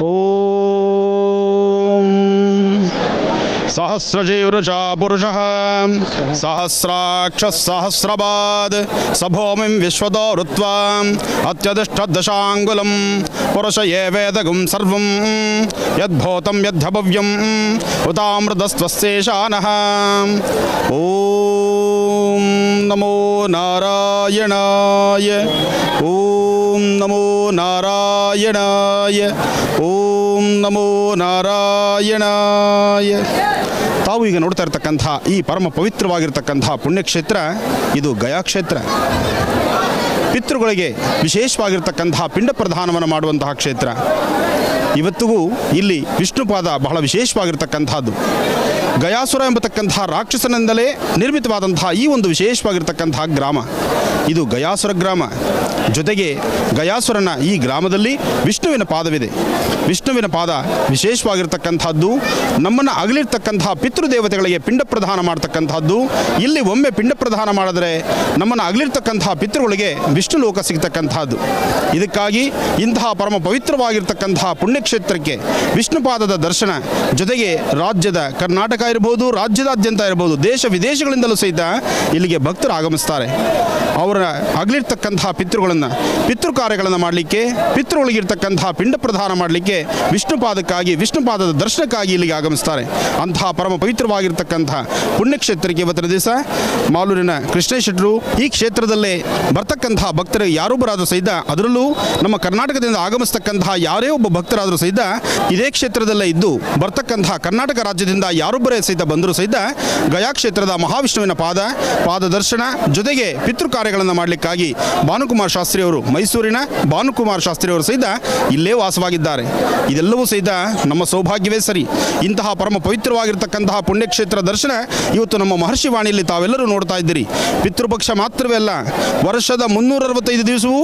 ಓಂ ಸಹಸ್ರಜೀವೃಷ ಪುರುಷಃ ಸಹಸ್ರಾಕ್ಷ ಸಹಸ್ರಪಾದ್ ಸಭೂಮಿಂ ವಿಶ್ವದೋ ಋತ್ವಾ ಅತ್ಯಧಿಷ್ಠದಶಾಂಗುಲಂ ಪುರುಷ ಏವೇದಗುಂ ಸರ್ವಂ ಯದ್ಭೂತಂ ಯದ್ಭವ್ಯಂ ಉತಾಮೃತಸ್ತ್ವಸ್ಯೇಷಾನಃ. ಓಂ ನಮೋ ನಾರಾಯಣಾಯ. ಓಂ ನಮೋ ನಾರಾಯಣಾಯ. ಓಂ ನಮೋ ನಾರಾಯಣಾಯ. ತಾವು ಈಗ ನೋಡ್ತಾ ಇರ್ತಕ್ಕಂಥ ಈ ಪರಮ ಪವಿತ್ರವಾಗಿರ್ತಕ್ಕಂಥ ಪುಣ್ಯಕ್ಷೇತ್ರ ಇದು ಗಯಾ ಕ್ಷೇತ್ರ. ಪಿತೃಗಳಿಗೆ ವಿಶೇಷವಾಗಿರ್ತಕ್ಕಂಥ ಪಿಂಡ ಪ್ರದಾನವನ್ನು ಮಾಡುವಂತಹ ಕ್ಷೇತ್ರ. ಇವತ್ತಿಗೂ ಇಲ್ಲಿ ವಿಷ್ಣುಪಾದ ಬಹಳ ವಿಶೇಷವಾಗಿರ್ತಕ್ಕಂಥದ್ದು. ಗಯಾಸುರ ಎಂಬತಕ್ಕಂಥ ರಾಕ್ಷಸನಿಂದಲೇ ನಿರ್ಮಿತವಾದಂತಹ ಈ ಒಂದು ವಿಶೇಷವಾಗಿರ್ತಕ್ಕಂತಹ ಗ್ರಾಮ ಇದು ಗಯಾಸುರ ಗ್ರಾಮ. ಜೊತೆಗೆ ಗಯಾಸುರನ ಈ ಗ್ರಾಮದಲ್ಲಿ ವಿಷ್ಣುವಿನ ಪಾದವಿದೆ. ವಿಷ್ಣುವಿನ ಪಾದ ವಿಶೇಷವಾಗಿರ್ತಕ್ಕಂಥದ್ದು. ನಮ್ಮನ್ನು ಅಗಲಿರ್ತಕ್ಕಂತಹ ಪಿತೃದೇವತೆಗಳಿಗೆ ಪಿಂಡ ಪ್ರದಾನ ಮಾಡ್ತಕ್ಕಂಥದ್ದು. ಇಲ್ಲಿ ಒಮ್ಮೆ ಪಿಂಡ ಪ್ರದಾನ ಮಾಡಿದ್ರೆ ನಮ್ಮನ್ನು ಅಗಲಿರ್ತಕ್ಕಂತಹ ಪಿತೃಗಳಿಗೆ ವಿಷ್ಣು ಲೋಕ ಸಿಗ್ತಕ್ಕಂಥದ್ದು. ಇದಕ್ಕಾಗಿ ಇಂತಹ ಪರಮ ಪವಿತ್ರವಾಗಿರ್ತಕ್ಕಂತಹ ಪುಣ್ಯಕ್ಷೇತ್ರಕ್ಕೆ ವಿಷ್ಣುಪಾದದ ದರ್ಶನ, ಜೊತೆಗೆ ರಾಜ್ಯದ ಕರ್ನಾಟಕ ಇರ್ಬೋದು, ರಾಜ್ಯದಾದ್ಯಂತ ಇರ್ಬೋದು, ದೇಶ ವಿದೇಶಗಳಿಂದಲೂ ಸಹಿತ ಇಲ್ಲಿಗೆ ಭಕ್ತರು ಆಗಮಿಸ್ತಾರೆ. ಅವರ ಅಗಲಿರ್ತಕ್ಕಂತಹ ಪಿತೃ ಕಾರ್ಯಗಳನ್ನು ಮಾಡಲಿಕ್ಕೆ, ಪಿತೃಗಳಿಗಿರ್ತಕ್ಕಂತಹ ಪಿಂಡ ಪ್ರದಾನ ಮಾಡಲಿಕ್ಕೆ ವಿಷ್ಣುಪಾದಕ್ಕಾಗಿ, ವಿಷ್ಣುಪಾದದ ದರ್ಶನಕ್ಕಾಗಿ ಇಲ್ಲಿಗೆ ಆಗಮಿಸ್ತಾರೆ. ಅಂತಹ ಪರಮ ಪವಿತ್ರವಾಗಿರ್ತಕ್ಕಂತಹ ಪುಣ್ಯಕ್ಷೇತ್ರಕ್ಕೆ ಇವತ್ತಿನ ದಿವಸ ಮಾಲೂರಿನ ಕೃಷ್ಣೇಶ್ವರರು ಈ ಕ್ಷೇತ್ರದಲ್ಲೇ ಬರ್ತಕ್ಕಂತಹ ಭಕ್ತರಿಗೆ ಯಾರೊಬ್ಬರಾದರೂ ಸಹಿತ, ಅದರಲ್ಲೂ ನಮ್ಮ ಕರ್ನಾಟಕದಿಂದ ಆಗಮಿಸ್ತಕ್ಕಂತಹ ಯಾರೇ ಒಬ್ಬ ಭಕ್ತರಾದರೂ ಸಹಿತ ಇದೇ ಕ್ಷೇತ್ರದಲ್ಲೇ ಇದ್ದು ಬರ್ತಕ್ಕಂತಹ ಕರ್ನಾಟಕ ರಾಜ್ಯದಿಂದ ಯಾರೊಬ್ಬರೇ ಸಹಿತ ಬಂದರೂ ಸಹಿತ ಗಯಾ ಕ್ಷೇತ್ರದ ಮಹಾವಿಷ್ಣುವಿನ ಪಾದ ದರ್ಶನ, ಜೊತೆಗೆ ಪಿತೃ ಕಾರ್ಯಗಳನ್ನು ಮಾಡಲಿಕ್ಕಾಗಿ ಭಾನುಕುಮಾರ್ ಶಾಸ್ತ್ರಿಯವರು, ಮೈಸೂರಿನ ಭಾನುಕುಮಾರ್ ಶಾಸ್ತ್ರಿಯವರು ಸಹಿತ ಇಲ್ಲೇ ವಾಸವಾಗಿದ್ದಾರೆ. ಇದೆಲ್ಲವೂ ಸಹಿತ ನಮ್ಮ ಸೌಭಾಗ್ಯವೇ ಸರಿ. ಇಂತಹ ಪರಮ ಪವಿತ್ರವಾಗಿರ್ತಕ್ಕಂತಹ ಪುಣ್ಯಕ್ಷೇತ್ರ ದರ್ಶನ ಇವತ್ತು ನಮ್ಮ ಮಹರ್ಷಿ ವಾಣಿಯಲ್ಲಿ ತಾವೆಲ್ಲರೂ ನೋಡ್ತಾ ಇದ್ದೀರಿ. ಪಿತೃಪಕ್ಷ ಮಾತ್ರವೇ ಅಲ್ಲ, ವರ್ಷದ 365 ದಿವಸವೂ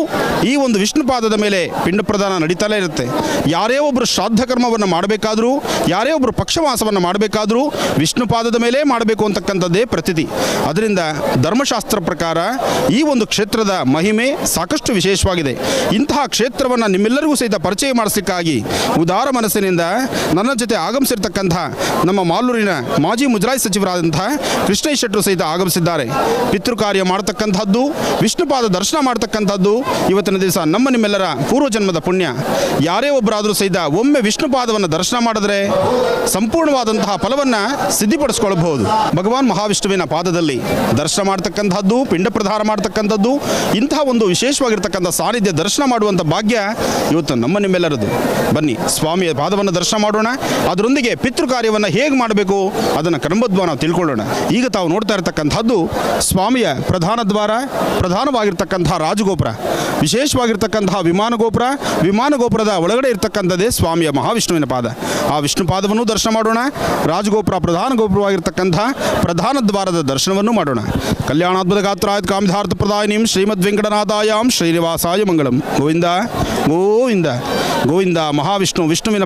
ಈ ಒಂದು ವಿಷ್ಣುಪಾದದ ಮೇಲೆ ಪಿಂಡ ಪ್ರದಾನ ನಡೀತಲೇ ಇರುತ್ತೆ. ಯಾರೇ ಒಬ್ಬರು ಶ್ರಾದ್ದ ಕರ್ಮವನ್ನು ಮಾಡಬೇಕಾದ್ರೂ, ಯಾರೇ ಒಬ್ಬರು ಪಕ್ಷವಾಸವನ್ನು ಮಾಡಬೇಕಾದ್ರೂ ವಿಷ್ಣುಪಾದದ ಮೇಲೆ ಮಾಡಬೇಕು ಅಂತಕ್ಕಂಥದ್ದೇ ಪ್ರತೀತಿ. ಅದರಿಂದ ಧರ್ಮಶಾಸ್ತ್ರ ಪ್ರಕಾರ ಈ ಒಂದು ಕ್ಷೇತ್ರದ ಮಹಿಮೆ ಸಾಕಷ್ಟು ವಿಶೇಷವಾಗಿದೆ. ಇಂತಹ ಕ್ಷೇತ್ರವನ್ನು ನಿಮ್ಮೆಲ್ಲರಿಗೂ ಸಹಿತ ಪರಿಚಯ ಮಾಡಿಸಲಿಕ್ಕಾಗಿ ಉದಾರ ಮನಸ್ಸಿನಿಂದ ನನ್ನ ಜೊತೆ ಆಗಮಿಸಿರ್ತಕ್ಕಂಥ ನಮ್ಮ ಮಾಲೂರಿನ ಮಾಜಿ ಮುಜರಾಯಿ ಸಚಿವರಾದಂತಹ ಕೃಷ್ಣೇಶ್ ಶೆಟ್ಟರು ಸಹಿತ ಆಗಮಿಸಿದ್ದಾರೆ. ಪಿತೃ ಕಾರ್ಯ ಮಾಡತಕ್ಕಂಥದ್ದು, ವಿಷ್ಣುಪಾದ ದರ್ಶನ ಮಾಡತಕ್ಕಂಥದ್ದು ಇವತ್ತಿನ ದಿವಸ ನಮ್ಮ ನಿಮ್ಮೆಲ್ಲರ ಪೂರ್ವಜನ್ಮದ ಪುಣ್ಯ. ಯಾರೇ ಒಬ್ಬರಾದರೂ ಸಹಿತ ಒಮ್ಮೆ ವಿಷ್ಣುಪಾದವನ್ನು ದರ್ಶನ ಮಾಡಿದ್ರೆ ಸಂಪೂರ್ಣವಾದಂತಹ ಫಲವನ್ನು ಸಿದ್ಧಿಪಡಿಸ್ಕೊಳ್ಬಹುದು. ಭಗವಾನ್ ಮಹಾವಿಷ್ಣುವಿನ ಪಾದದಲ್ಲಿ ದರ್ಶನ ಮಾಡ್ತಕ್ಕಂಥದ್ದು, ಪಿಂಡ ಪ್ರದಾನ ಮಾಡ್ತಕ್ಕಂಥದ್ದು, ಇಂತಹ ಒಂದು ವಿಶೇಷವಾಗಿರ್ತಕ್ಕಂಥ ಸಾನ್ನಿಧ್ಯ ದರ್ಶನ ಮಾಡುವಂಥ ಭಾಗ್ಯ ಇವತ್ತು ನಮ್ಮ ನಿಮ್ಮೆಲ್ಲರದು. ಬನ್ನಿ ಸ್ವಾಮಿಯ ಪಾದವನ್ನು ದರ್ಶನ ಮಾಡೋಣ. ಅದರೊಂದಿಗೆ ಪಿತೃ ಕಾರ್ಯವನ್ನು ಹೇಗೆ ಮಾಡಬೇಕು ಅದನ್ನು ಕ್ರಮಬದ್ಧವಾಗಿ ನಾವು ತಿಳ್ಕೊಳ್ಳೋಣ. ಈಗ ತಾವು ನೋಡ್ತಾ ಇರತಕ್ಕಂಥದ್ದು ಸ್ವಾಮಿಯ ಪ್ರಧಾನ ದ್ವಾರ, ಪ್ರಧಾನವಾಗಿರ್ತಕ್ಕಂಥ ರಾಜಗೋಪುರ, ವಿಶೇಷವಾಗಿರ್ತಕ್ಕಂತಹ ವಿಮಾನ ಗೋಪುರದ ಒಳಗಡೆ ಇರ್ತಕ್ಕಂಥದ್ದೇ ಸ್ವಾಮಿಯ ಮಹಾವಿಷ್ಣುವಿನ ಪಾದ. ಆ ವಿಷ್ಣು ಪಾದವನ್ನು ದರ್ಶನ ಮಾಡೋಣ. ರಾಜಗೋಪುರ ಪ್ರಧಾನ ಗೋಪುರವಾಗಿರ್ತಕ್ಕಂಥ ಪ್ರಧಾನ ದ್ವಾರದ ದರ್ಶನವನ್ನು ಮಾಡೋಣ. ಕಲ್ಯಾಣಾದ್ಭುತ ಗಾತ್ರಾಯ ಕಾಮಿಧಾರ್ಥ ಪ್ರದಾಯಿನೀಂ ಶ್ರೀಮದ್ ವೆಂಕಟನಾಥಾಯಾಂ ಶ್ರೀನಿವಾಸಾಯ ಮಂಗಳಂ. ಗೋವಿಂದ ಗೋವಿಂದ ಗೋವಿಂದ. ವಿಷ್ಣುವಿನ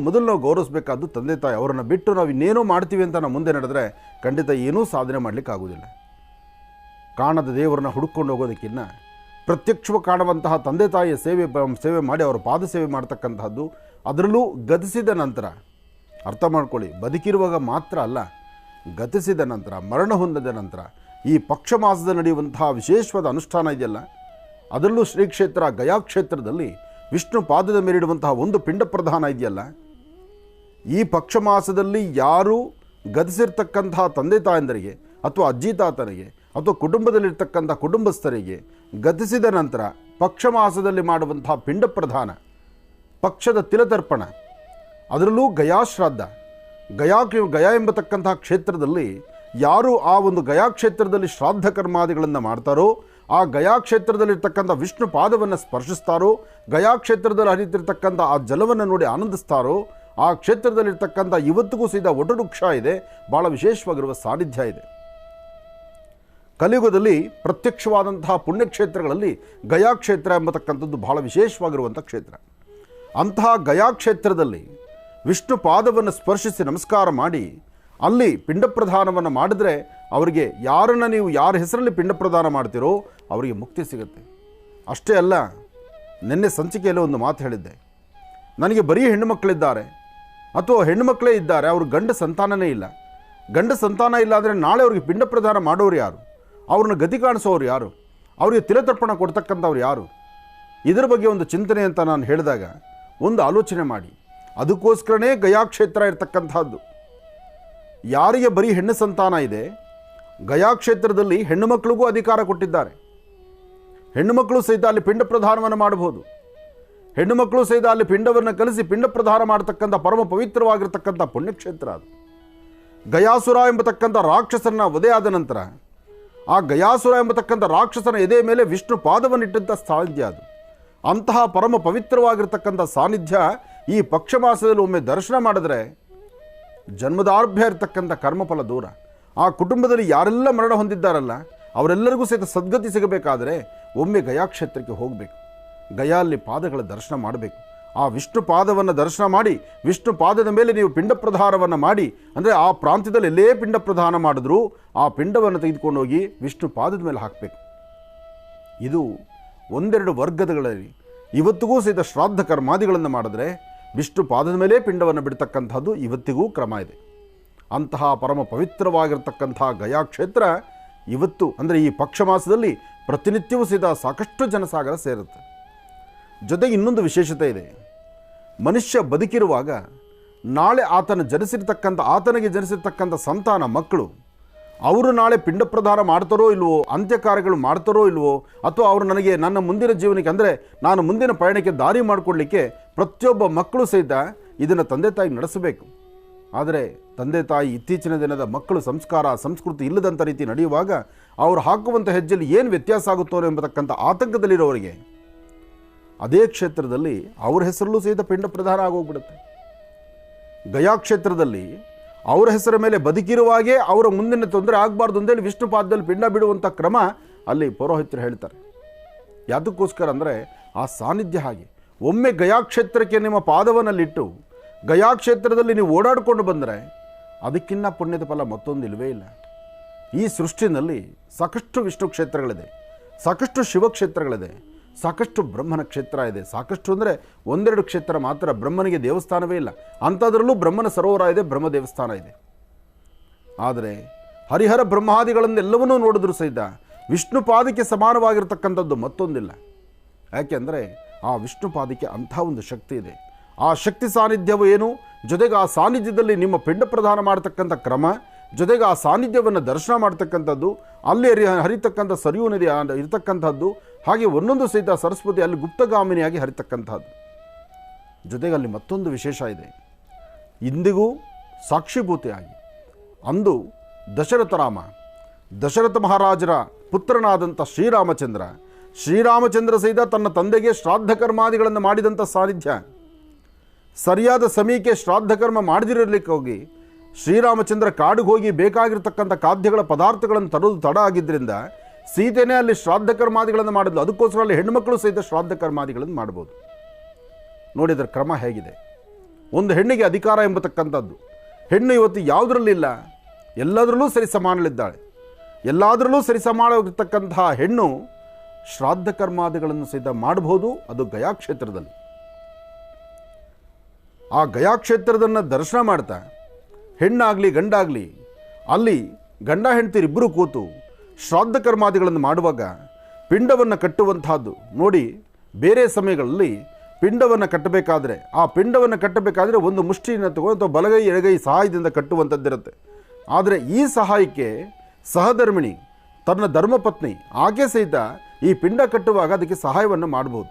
ಮೊದಲು ನಾವು ಗೌರವಿಸಬೇಕಾದ್ದು ತಂದೆ ತಾಯಿ. ಅವರನ್ನು ಬಿಟ್ಟು ನಾವು ಇನ್ನೇನೋ ಮಾಡ್ತೀವಿ ಅಂತ ನಾವು ಮುಂದೆ ನಡೆದರೆ ಖಂಡಿತ ಏನೂ ಸಾಧನೆ ಮಾಡಲಿಕ್ಕೆ ಆಗೋದಿಲ್ಲ. ಕಾಣದ ದೇವರನ್ನ ಹುಡುಕೊಂಡು ಹೋಗೋದಕ್ಕಿಂತ ಪ್ರತ್ಯಕ್ಷವಾಗಿ ಕಾಣುವಂತಹ ತಂದೆ ತಾಯಿಯ ಸೇವೆ ಮಾಡಿ ಅವರ ಪಾದ ಸೇವೆ ಮಾಡ್ತಕ್ಕಂತಹದ್ದು, ಅದರಲ್ಲೂ ಗತಿಸಿದ ನಂತರ, ಅರ್ಥ ಮಾಡ್ಕೊಳ್ಳಿ, ಬದುಕಿರುವಾಗ ಮಾತ್ರ ಅಲ್ಲ, ಗತಿಸಿದ ನಂತರ, ಮರಣ ಹೊಂದಿದ ನಂತರ ಈ ಪಕ್ಷ ಮಾಸದಲ್ಲಿ ನಡೆಯುವಂತಹ ವಿಶೇಷವಾದ ಅನುಷ್ಠಾನ ಇದೆಯಲ್ಲ, ಅದರಲ್ಲೂ ಶ್ರೀ ಕ್ಷೇತ್ರ ಗಯಾ ಕ್ಷೇತ್ರದಲ್ಲಿ ವಿಷ್ಣು ಪಾದದ ಮೇಲಿಡುವಂತಹ ಒಂದು ಪಿಂಡ ಪ್ರಧಾನ ಇದೆಯಲ್ಲ, ಈ ಪಕ್ಷ ಮಾಸದಲ್ಲಿ ಯಾರು ಗತಿಸಿರ್ತಕ್ಕಂತಹ ತಂದೆ ತಾಯಂದರಿಗೆ ಅಥವಾ ಅಜ್ಜಿ ತಾತನಿಗೆ ಅಥವಾ ಕುಟುಂಬದಲ್ಲಿರ್ತಕ್ಕಂಥ ಕುಟುಂಬಸ್ಥರಿಗೆ ಗತಿಸಿದ ನಂತರ ಪಕ್ಷ ಮಾಸದಲ್ಲಿ ಮಾಡುವಂತಹ ಪಿಂಡ ಪ್ರಧಾನ, ಪಕ್ಷದ ತಿಲತರ್ಪಣ, ಅದರಲ್ಲೂ ಗಯಾಶ್ರಾದ್ದ, ಗಯಾ ಎಂಬತಕ್ಕಂತಹ ಕ್ಷೇತ್ರದಲ್ಲಿ ಯಾರು ಆ ಒಂದು ಗಯಾ ಕ್ಷೇತ್ರದಲ್ಲಿ ಶ್ರಾದ್ದ ಕರ್ಮಾದಿಗಳನ್ನು ಮಾಡ್ತಾರೋ, ಆ ಗಯಾ ಕ್ಷೇತ್ರದಲ್ಲಿರ್ತಕ್ಕಂಥ ವಿಷ್ಣು ಪಾದವನ್ನು ಸ್ಪರ್ಶಿಸ್ತಾರೋ, ಗಯಾ ಕ್ಷೇತ್ರದಲ್ಲಿ ಹರಿತಿರ್ತಕ್ಕಂಥ ಆ ಜಲವನ್ನು ನೋಡಿ ಆನಂದಿಸ್ತಾರೋ, ಆ ಕ್ಷೇತ್ರದಲ್ಲಿರ್ತಕ್ಕಂಥ ಇವತ್ತಿಗೂ ಸಹಿತ ವಟವೃಕ್ಷ ಇದೆ, ಭಾಳ ವಿಶೇಷವಾಗಿರುವ ಸಾನ್ನಿಧ್ಯ ಇದೆ. ಕಲಿಯುಗದಲ್ಲಿ ಪ್ರತ್ಯಕ್ಷವಾದಂತಹ ಪುಣ್ಯಕ್ಷೇತ್ರಗಳಲ್ಲಿ ಗಯಾ ಕ್ಷೇತ್ರ ಎಂಬತಕ್ಕಂಥದ್ದು ಬಹಳ ವಿಶೇಷವಾಗಿರುವಂಥ ಕ್ಷೇತ್ರ. ಅಂತಹ ಗಯಾ ಕ್ಷೇತ್ರದಲ್ಲಿ ವಿಷ್ಣು ಪಾದವನ್ನು ಸ್ಪರ್ಶಿಸಿ ನಮಸ್ಕಾರ ಮಾಡಿ ಅಲ್ಲಿ ಪಿಂಡ ಪ್ರದಾನವನ್ನು ಮಾಡಿದ್ರೆ ಅವರಿಗೆ ಯಾರನ್ನು ನೀವು ಯಾರ ಹೆಸರಲ್ಲಿ ಪಿಂಡ ಪ್ರದಾನ ಮಾಡ್ತೀರೋ ಅವರಿಗೆ ಮುಕ್ತಿ ಸಿಗುತ್ತೆ. ಅಷ್ಟೇ ಅಲ್ಲ, ನಿನ್ನೆ ಸಂಚಿಕೆಯಲ್ಲಿ ಒಂದು ಮಾತು ಹೇಳಿದ್ದೆ, ನನಗೆ ಬರೀ ಹೆಣ್ಣುಮಕ್ಕಳಿದ್ದಾರೆ ಅಥವಾ ಹೆಣ್ಣುಮಕ್ಕಳೇ ಇದ್ದಾರೆ, ಅವರು ಗಂಡ ಸಂತಾನನೇ ಇಲ್ಲ. ಗಂಡ ಸಂತಾನ ಇಲ್ಲ ಅಂದರೆ ನಾಳೆ ಅವ್ರಿಗೆ ಪಿಂಡ ಪ್ರದಾನ ಮಾಡೋರು ಯಾರು? ಅವ್ರನ್ನ ಗತಿ ಕಾಣಿಸೋರು ಯಾರು? ಅವರಿಗೆ ತಿಲತರ್ಪಣ ಕೊಡ್ತಕ್ಕಂಥವ್ರು ಯಾರು? ಇದರ ಬಗ್ಗೆ ಒಂದು ಚಿಂತನೆ ಅಂತ ನಾನು ಹೇಳಿದಾಗ ಒಂದು ಆಲೋಚನೆ ಮಾಡಿ, ಅದಕ್ಕೋಸ್ಕರನೇ ಗಯಾ ಕ್ಷೇತ್ರ ಇರ್ತಕ್ಕಂಥದ್ದು. ಯಾರಿಗೆ ಬರೀ ಹೆಣ್ಣು ಸಂತಾನ ಇದೆ, ಗಯಾ ಕ್ಷೇತ್ರದಲ್ಲಿ ಹೆಣ್ಣು ಮಕ್ಕಳಿಗೂ ಅಧಿಕಾರ ಕೊಟ್ಟಿದ್ದಾರೆ. ಹೆಣ್ಣು ಮಕ್ಕಳು ಸಹಿತ ಅಲ್ಲಿ ಪಿಂಡ ಪ್ರದಾನವನ್ನು ಮಾಡಬಹುದು. ಹೆಣ್ಣು ಮಕ್ಕಳು ಸಹಿತ ಅಲ್ಲಿ ಪಿಂಡವನ್ನು ಕಲಿಸಿ ಪಿಂಡ ಪ್ರದಾನ ಮಾಡತಕ್ಕಂಥ ಪರಮ ಪವಿತ್ರವಾಗಿರ್ತಕ್ಕಂಥ ಪುಣ್ಯಕ್ಷೇತ್ರ ಅದು. ಗಯಾಸುರ ಎಂಬತಕ್ಕಂಥ ರಾಕ್ಷಸನ ವಧೆಯಾದ ನಂತರ ಆ ಗಯಾಸುರ ಎಂಬತಕ್ಕಂಥ ರಾಕ್ಷಸನ ಎದೆ ಮೇಲೆ ವಿಷ್ಣು ಪಾದವನ್ನಿಟ್ಟಂಥ ಸಾನ್ನಿಧ್ಯ ಅದು. ಅಂತಹ ಪರಮ ಪವಿತ್ರವಾಗಿರ್ತಕ್ಕಂಥ ಸಾನ್ನಿಧ್ಯ ಈ ಪಕ್ಷ ಮಾಸದಲ್ಲಿ ಒಮ್ಮೆ ದರ್ಶನ ಮಾಡಿದ್ರೆ ಜನ್ಮದಾರ್ಭ್ಯ ಇರತಕ್ಕಂಥ ಕರ್ಮಫಲ ದೂರ. ಆ ಕುಟುಂಬದಲ್ಲಿ ಯಾರೆಲ್ಲ ಮರಣ ಹೊಂದಿದ್ದಾರಲ್ಲ ಅವರೆಲ್ಲರಿಗೂ ಸಹಿತ ಸದ್ಗತಿ ಸಿಗಬೇಕಾದರೆ ಒಮ್ಮೆ ಗಯಾ ಕ್ಷೇತ್ರಕ್ಕೆ ಹೋಗಬೇಕು. ಗಯಲ್ಲಿ ಪಾದಗಳ ದರ್ಶನ ಮಾಡಬೇಕು. ಆ ವಿಷ್ಣು ಪಾದವನ್ನು ದರ್ಶನ ಮಾಡಿ ವಿಷ್ಣು ಪಾದದ ಮೇಲೆ ನೀವು ಪಿಂಡ ಪ್ರದಾನವನ್ನು ಮಾಡಿ, ಅಂದರೆ ಆ ಪ್ರಾಂತ್ಯದಲ್ಲಿ ಎಲ್ಲೇ ಪಿಂಡ ಪ್ರದಾನ ಮಾಡಿದ್ರೂ ಆ ಪಿಂಡವನ್ನು ತೆಗೆದುಕೊಂಡು ಹೋಗಿ ವಿಷ್ಣು ಪಾದದ ಮೇಲೆ ಹಾಕಬೇಕು. ಇದು ಒಂದೆರಡು ವರ್ಗಗಳಲ್ಲಿ ಇವತ್ತಿಗೂ ಸಹಿತ ಶ್ರಾದ್ದ ಕರ್ಮಾದಿಗಳನ್ನು ಮಾಡಿದ್ರೆ ವಿಷ್ಣು ಪಾದದ ಮೇಲೆ ಪಿಂಡವನ್ನು ಬಿಡ್ತಕ್ಕಂಥದ್ದು ಇವತ್ತಿಗೂ ಕ್ರಮ ಇದೆ. ಅಂತಹ ಪರಮ ಪವಿತ್ರವಾಗಿರ್ತಕ್ಕಂಥ ಗಯಾ ಕ್ಷೇತ್ರ ಇವತ್ತು ಅಂದರೆ ಈ ಪಕ್ಷ ಮಾಸದಲ್ಲಿ ಪ್ರತಿನಿತ್ಯವೂ ಸಹಿತ ಸಾಕಷ್ಟು ಜನಸಾಗರ ಸೇರುತ್ತೆ. ಜೊತೆಗೆ ಇನ್ನೊಂದು ವಿಶೇಷತೆ ಇದೆ, ಮನುಷ್ಯ ಬದುಕಿರುವಾಗ ನಾಳೆ ಆತನಿಗೆ ಜನಿಸಿರ್ತಕ್ಕಂಥ ಸಂತಾನ ಮಕ್ಕಳು ಅವರು ನಾಳೆ ಪಿಂಡ ಪ್ರದಾನ ಮಾಡ್ತಾರೋ ಇಲ್ವೋ, ಅಂತ್ಯಕಾರ್ಯಗಳು ಮಾಡ್ತಾರೋ ಇಲ್ವೋ, ಅಥವಾ ಅವರು ನನಗೆ ನನ್ನ ಮುಂದಿನ ಜೀವನಕ್ಕೆ ಅಂದರೆ ನಾನು ಮುಂದಿನ ಪಯಣಕ್ಕೆ ದಾರಿ ಮಾಡಿಕೊಡ್ಲಿಕ್ಕೆ ಪ್ರತಿಯೊಬ್ಬ ಮಕ್ಕಳು ಸಹಿತ ಇದನ್ನು ತಂದೆ ತಾಯಿ ನಡೆಸಬೇಕು. ಆದರೆ ತಂದೆ ತಾಯಿ ಇತ್ತೀಚಿನ ದಿನದ ಮಕ್ಕಳು ಸಂಸ್ಕಾರ ಸಂಸ್ಕೃತಿ ಇಲ್ಲದಂಥ ರೀತಿ ನಡೆಯುವಾಗ ಅವರು ಹಾಕುವಂಥ ಹೆಜ್ಜೆಯಲ್ಲಿ ಏನು ವ್ಯತ್ಯಾಸ ಆಗುತ್ತೋ ಎಂಬತಕ್ಕಂಥ ಆತಂಕದಲ್ಲಿರೋರಿಗೆ ಅದೇ ಕ್ಷೇತ್ರದಲ್ಲಿ ಅವರ ಹೆಸರಲ್ಲೂ ಸಹಿತ ಪಿಂಡ ಪ್ರದಾನ ಆಗೋಗ್ಬಿಡುತ್ತೆ. ಗಯಾ ಕ್ಷೇತ್ರದಲ್ಲಿ ಅವರ ಹೆಸರ ಮೇಲೆ ಬದುಕಿರುವಾಗೇ ಅವರ ಮುಂದಿನ ತೊಂದರೆ ಆಗಬಾರ್ದು ಅಂತೇಳಿ ವಿಷ್ಣು ಪಾದದಲ್ಲಿ ಪಿಂಡ ಬಿಡುವಂಥ ಕ್ರಮ ಅಲ್ಲಿ ಪೌರೋಹಿತರು ಹೇಳ್ತಾರೆ. ಯಾವುದಕ್ಕೋಸ್ಕರ ಅಂದರೆ ಆ ಸಾನ್ನಿಧ್ಯ ಹಾಗೆ. ಒಮ್ಮೆ ಗಯಾ ಕ್ಷೇತ್ರಕ್ಕೆ ನಿಮ್ಮ ಪಾದವನ್ನಲ್ಲಿಟ್ಟು ಗಯಾ ಕ್ಷೇತ್ರದಲ್ಲಿ ನೀವು ಓಡಾಡಿಕೊಂಡು ಬಂದರೆ ಅದಕ್ಕಿಂತ ಪುಣ್ಯದ ಫಲ ಮತ್ತೊಂದು ಇಲ್ಲವೇ ಇಲ್ಲ. ಈ ಸೃಷ್ಟಿನಲ್ಲಿ ಸಾಕಷ್ಟು ವಿಷ್ಣು ಕ್ಷೇತ್ರಗಳಿದೆ, ಸಾಕಷ್ಟು ಶಿವಕ್ಷೇತ್ರಗಳಿದೆ, ಸಾಕಷ್ಟು ಬ್ರಹ್ಮನ ಕ್ಷೇತ್ರ ಇದೆ. ಸಾಕಷ್ಟು ಅಂದರೆ ಒಂದೆರಡು ಕ್ಷೇತ್ರ ಮಾತ್ರ, ಬ್ರಹ್ಮನಿಗೆ ದೇವಸ್ಥಾನವೇ ಇಲ್ಲ. ಅಂಥದ್ರಲ್ಲೂ ಬ್ರಹ್ಮನ ಸರೋವರ ಇದೆ, ಬ್ರಹ್ಮ ದೇವಸ್ಥಾನ ಇದೆ. ಆದರೆ ಹರಿಹರ ಬ್ರಹ್ಮಾದಿಗಳನ್ನೆಲ್ಲವನ್ನೂ ನೋಡಿದ್ರು ಸಹಿತ ವಿಷ್ಣು ಪಾದಕ್ಕೆ ಸಮಾನವಾಗಿರ್ತಕ್ಕಂಥದ್ದು ಮತ್ತೊಂದಿಲ್ಲ. ಯಾಕೆಂದರೆ ಆ ವಿಷ್ಣು ಪಾದಕ್ಕೆ ಅಂಥ ಒಂದು ಶಕ್ತಿ ಇದೆ. ಆ ಶಕ್ತಿ ಸಾನ್ನಿಧ್ಯವು ಏನು, ಜೊತೆಗೆ ಆ ಸಾನ್ನಿಧ್ಯದಲ್ಲಿ ನಿಮ್ಮ ಪಿಂಡ ಪ್ರದಾನ ಮಾಡತಕ್ಕಂಥ ಕ್ರಮ, ಜೊತೆಗೆ ಆ ಸಾನ್ನಿಧ್ಯವನ್ನು ದರ್ಶನ ಮಾಡ್ತಕ್ಕಂಥದ್ದು, ಅಲ್ಲಿ ಹರಿತಕ್ಕಂಥ ಸರಿಯೂ ನದಿ ಇರತಕ್ಕಂಥದ್ದು, ಹಾಗೆ ಒಂದೊಂದು ಸಹಿತ ಸರಸ್ವತಿ ಅಲ್ಲಿ ಗುಪ್ತಗಾಮಿನಿಯಾಗಿ ಹರಿತಕ್ಕಂಥದ್ದು. ಜೊತೆಗೆ ಅಲ್ಲಿ ಮತ್ತೊಂದು ವಿಶೇಷ ಇದೆ, ಇಂದಿಗೂ ಸಾಕ್ಷಿಭೂತಿಯಾಗಿ ಅಂದು ದಶರಥ ಮಹಾರಾಜರ ಪುತ್ರನಾದಂಥ ಶ್ರೀರಾಮಚಂದ್ರ ಸಹಿತ ತನ್ನ ತಂದೆಗೆ ಶ್ರಾದ್ದ ಕರ್ಮಾದಿಗಳನ್ನು ಮಾಡಿದಂಥ ಸಾನ್ನಿಧ್ಯ, ಸರಿಯಾದ ಸಮಯಕ್ಕೆ ಶ್ರಾದ್ದ ಕರ್ಮ ಮಾಡದಿರಲಿಕ್ಕೆ ಹೋಗಿ ಶ್ರೀರಾಮಚಂದ್ರ ಕಾಡಿಗೆ ಹೋಗಿ ಬೇಕಾಗಿರ್ತಕ್ಕಂಥ ಖಾದ್ಯಗಳ ಪದಾರ್ಥಗಳನ್ನು ತರೋದು ತಡ ಆಗಿದ್ದರಿಂದ ಸೀತೆನೇ ಅಲ್ಲಿ ಶ್ರಾದ್ದ ಕರ್ಮಾದಿಗಳನ್ನು ಮಾಡಿದ್ಲು. ಅದಕ್ಕೋಸ್ಕರ ಅಲ್ಲಿ ಹೆಣ್ಣುಮಕ್ಕಳು ಸಹಿತ ಶ್ರಾದ್ದ ಕರ್ಮಾದಿಗಳನ್ನು ಮಾಡ್ಬೋದು. ನೋಡಿದರೆ ಕ್ರಮ ಹೇಗಿದೆ. ಒಂದು ಹೆಣ್ಣಿಗೆ ಅಧಿಕಾರ ಎಂಬತಕ್ಕಂಥದ್ದು. ಹೆಣ್ಣು ಇವತ್ತು ಯಾವುದರಲ್ಲಿಲ್ಲ, ಎಲ್ಲದರಲ್ಲೂ ಸರಿ ಸಮಾನಳಿದ್ದಾಳೆ. ಎಲ್ಲದರಲ್ಲೂ ಸರಿ ಸಮಾನವಾಗಿರ್ತಕ್ಕಂತಹ ಹೆಣ್ಣು ಶ್ರಾದ್ದ ಕರ್ಮಾದಿಗಳನ್ನು ಸಹಿತ ಮಾಡಬಹುದು. ಅದು ಗಯಾಕ್ಷೇತ್ರದಲ್ಲಿ. ಆ ಗಯಾಕ್ಷೇತ್ರದನ್ನು ದರ್ಶನ ಮಾಡ್ತಾ ಹೆಣ್ಣಾಗಲಿ ಗಂಡಾಗಲಿ ಅಲ್ಲಿ ಗಂಡ ಹೆಂಡತಿರಿಬ್ಬರೂ ಕೂತು ಶ್ರಾದ್ದ ಕರ್ಮಾದಿಗಳನ್ನು ಮಾಡುವಾಗ ಪಿಂಡವನ್ನು ಕಟ್ಟುವಂತಹದ್ದು ನೋಡಿ. ಬೇರೆ ಸಮಯಗಳಲ್ಲಿ ಪಿಂಡವನ್ನು ಕಟ್ಟಬೇಕಾದ್ರೆ ಒಂದು ಮುಷ್ಟಿಯನ್ನು ತಗೊಂಡು ಅಥವಾ ಬಲಗೈ ಎಡಗೈ ಸಹಾಯದಿಂದ ಕಟ್ಟುವಂಥದ್ದಿರುತ್ತೆ. ಆದರೆ ಈ ಸಹಾಯಕ್ಕೆ ಸಹಧರ್ಮಿಣಿ ತನ್ನ ಧರ್ಮಪತ್ನಿ ಆಕೆ ಸಹಿತ ಈ ಪಿಂಡ ಕಟ್ಟುವಾಗ ಅದಕ್ಕೆ ಸಹಾಯವನ್ನು ಮಾಡ್ಬೋದು.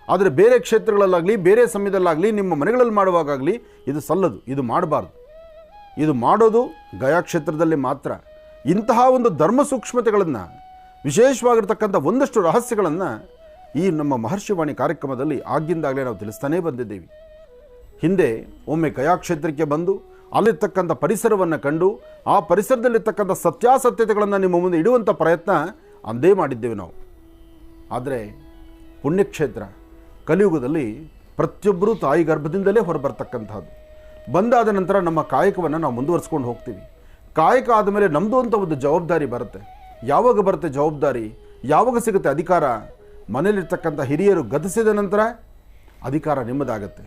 ಆದರೆ ಬೇರೆ ಕ್ಷೇತ್ರಗಳಲ್ಲಾಗಲಿ ಬೇರೆ ಸಮಯದಲ್ಲಾಗಲಿ ನಿಮ್ಮ ಮನೆಗಳಲ್ಲಿ ಮಾಡುವಾಗಲಿ ಇದು ಸಲ್ಲದು, ಇದು ಮಾಡಬಾರ್ದು. ಇದು ಮಾಡೋದು ಗಯಾಕ್ಷೇತ್ರದಲ್ಲಿ ಮಾತ್ರ. ಇಂತಹ ಒಂದು ಧರ್ಮ ಸೂಕ್ಷ್ಮತೆಗಳನ್ನು, ವಿಶೇಷವಾಗಿರ್ತಕ್ಕಂಥ ಒಂದಷ್ಟು ರಹಸ್ಯಗಳನ್ನು ಈ ನಮ್ಮ ಮಹರ್ಷಿವಾಣಿ ಕಾರ್ಯಕ್ರಮದಲ್ಲಿ ಆಗಿಂದಾಗಲೇ ನಾವು ತಿಳಿಸ್ತಾನೇ ಬಂದಿದ್ದೇವೆ. ಹಿಂದೆ ಒಮ್ಮೆ ಗಯಾಕ್ಷೇತ್ರಕ್ಕೆ ಬಂದು ಅಲ್ಲಿರ್ತಕ್ಕಂಥ ಪರಿಸರವನ್ನು ಕಂಡು ಆ ಪರಿಸರದಲ್ಲಿರ್ತಕ್ಕಂಥ ಸತ್ಯಾಸತ್ಯತೆಗಳನ್ನು ನಿಮ್ಮ ಮುಂದೆ ಇಡುವಂಥ ಪ್ರಯತ್ನ ಅಂದೇ ಮಾಡಿದ್ದೇವೆ ನಾವು. ಆದರೆ ಪುಣ್ಯಕ್ಷೇತ್ರ ಕಲಿಯುಗದಲ್ಲಿ ಪ್ರತಿಯೊಬ್ಬರೂ ತಾಯಿ ಗರ್ಭದಿಂದಲೇ ಹೊರಬರ್ತಕ್ಕಂಥದ್ದು. ಬಂದಾದ ನಂತರ ನಮ್ಮ ಕಾಯಕವನ್ನು ನಾವು ಮುಂದುವರಿಸ್ಕೊಂಡು ಹೋಗ್ತೀವಿ. ಕಾಯಕ ಆದಮೇಲೆ ನಮ್ಮದು ಅಂತ ಒಂದು ಜವಾಬ್ದಾರಿ ಬರುತ್ತೆ. ಯಾವಾಗ ಬರುತ್ತೆ ಜವಾಬ್ದಾರಿ, ಯಾವಾಗ ಸಿಗುತ್ತೆ ಅಧಿಕಾರ? ಮನೇಲಿರ್ತಕ್ಕಂಥ ಹಿರಿಯರು ಗತಿಸಿದ ನಂತರ ಅಧಿಕಾರ ನಿಮ್ಮದಾಗತ್ತೆ.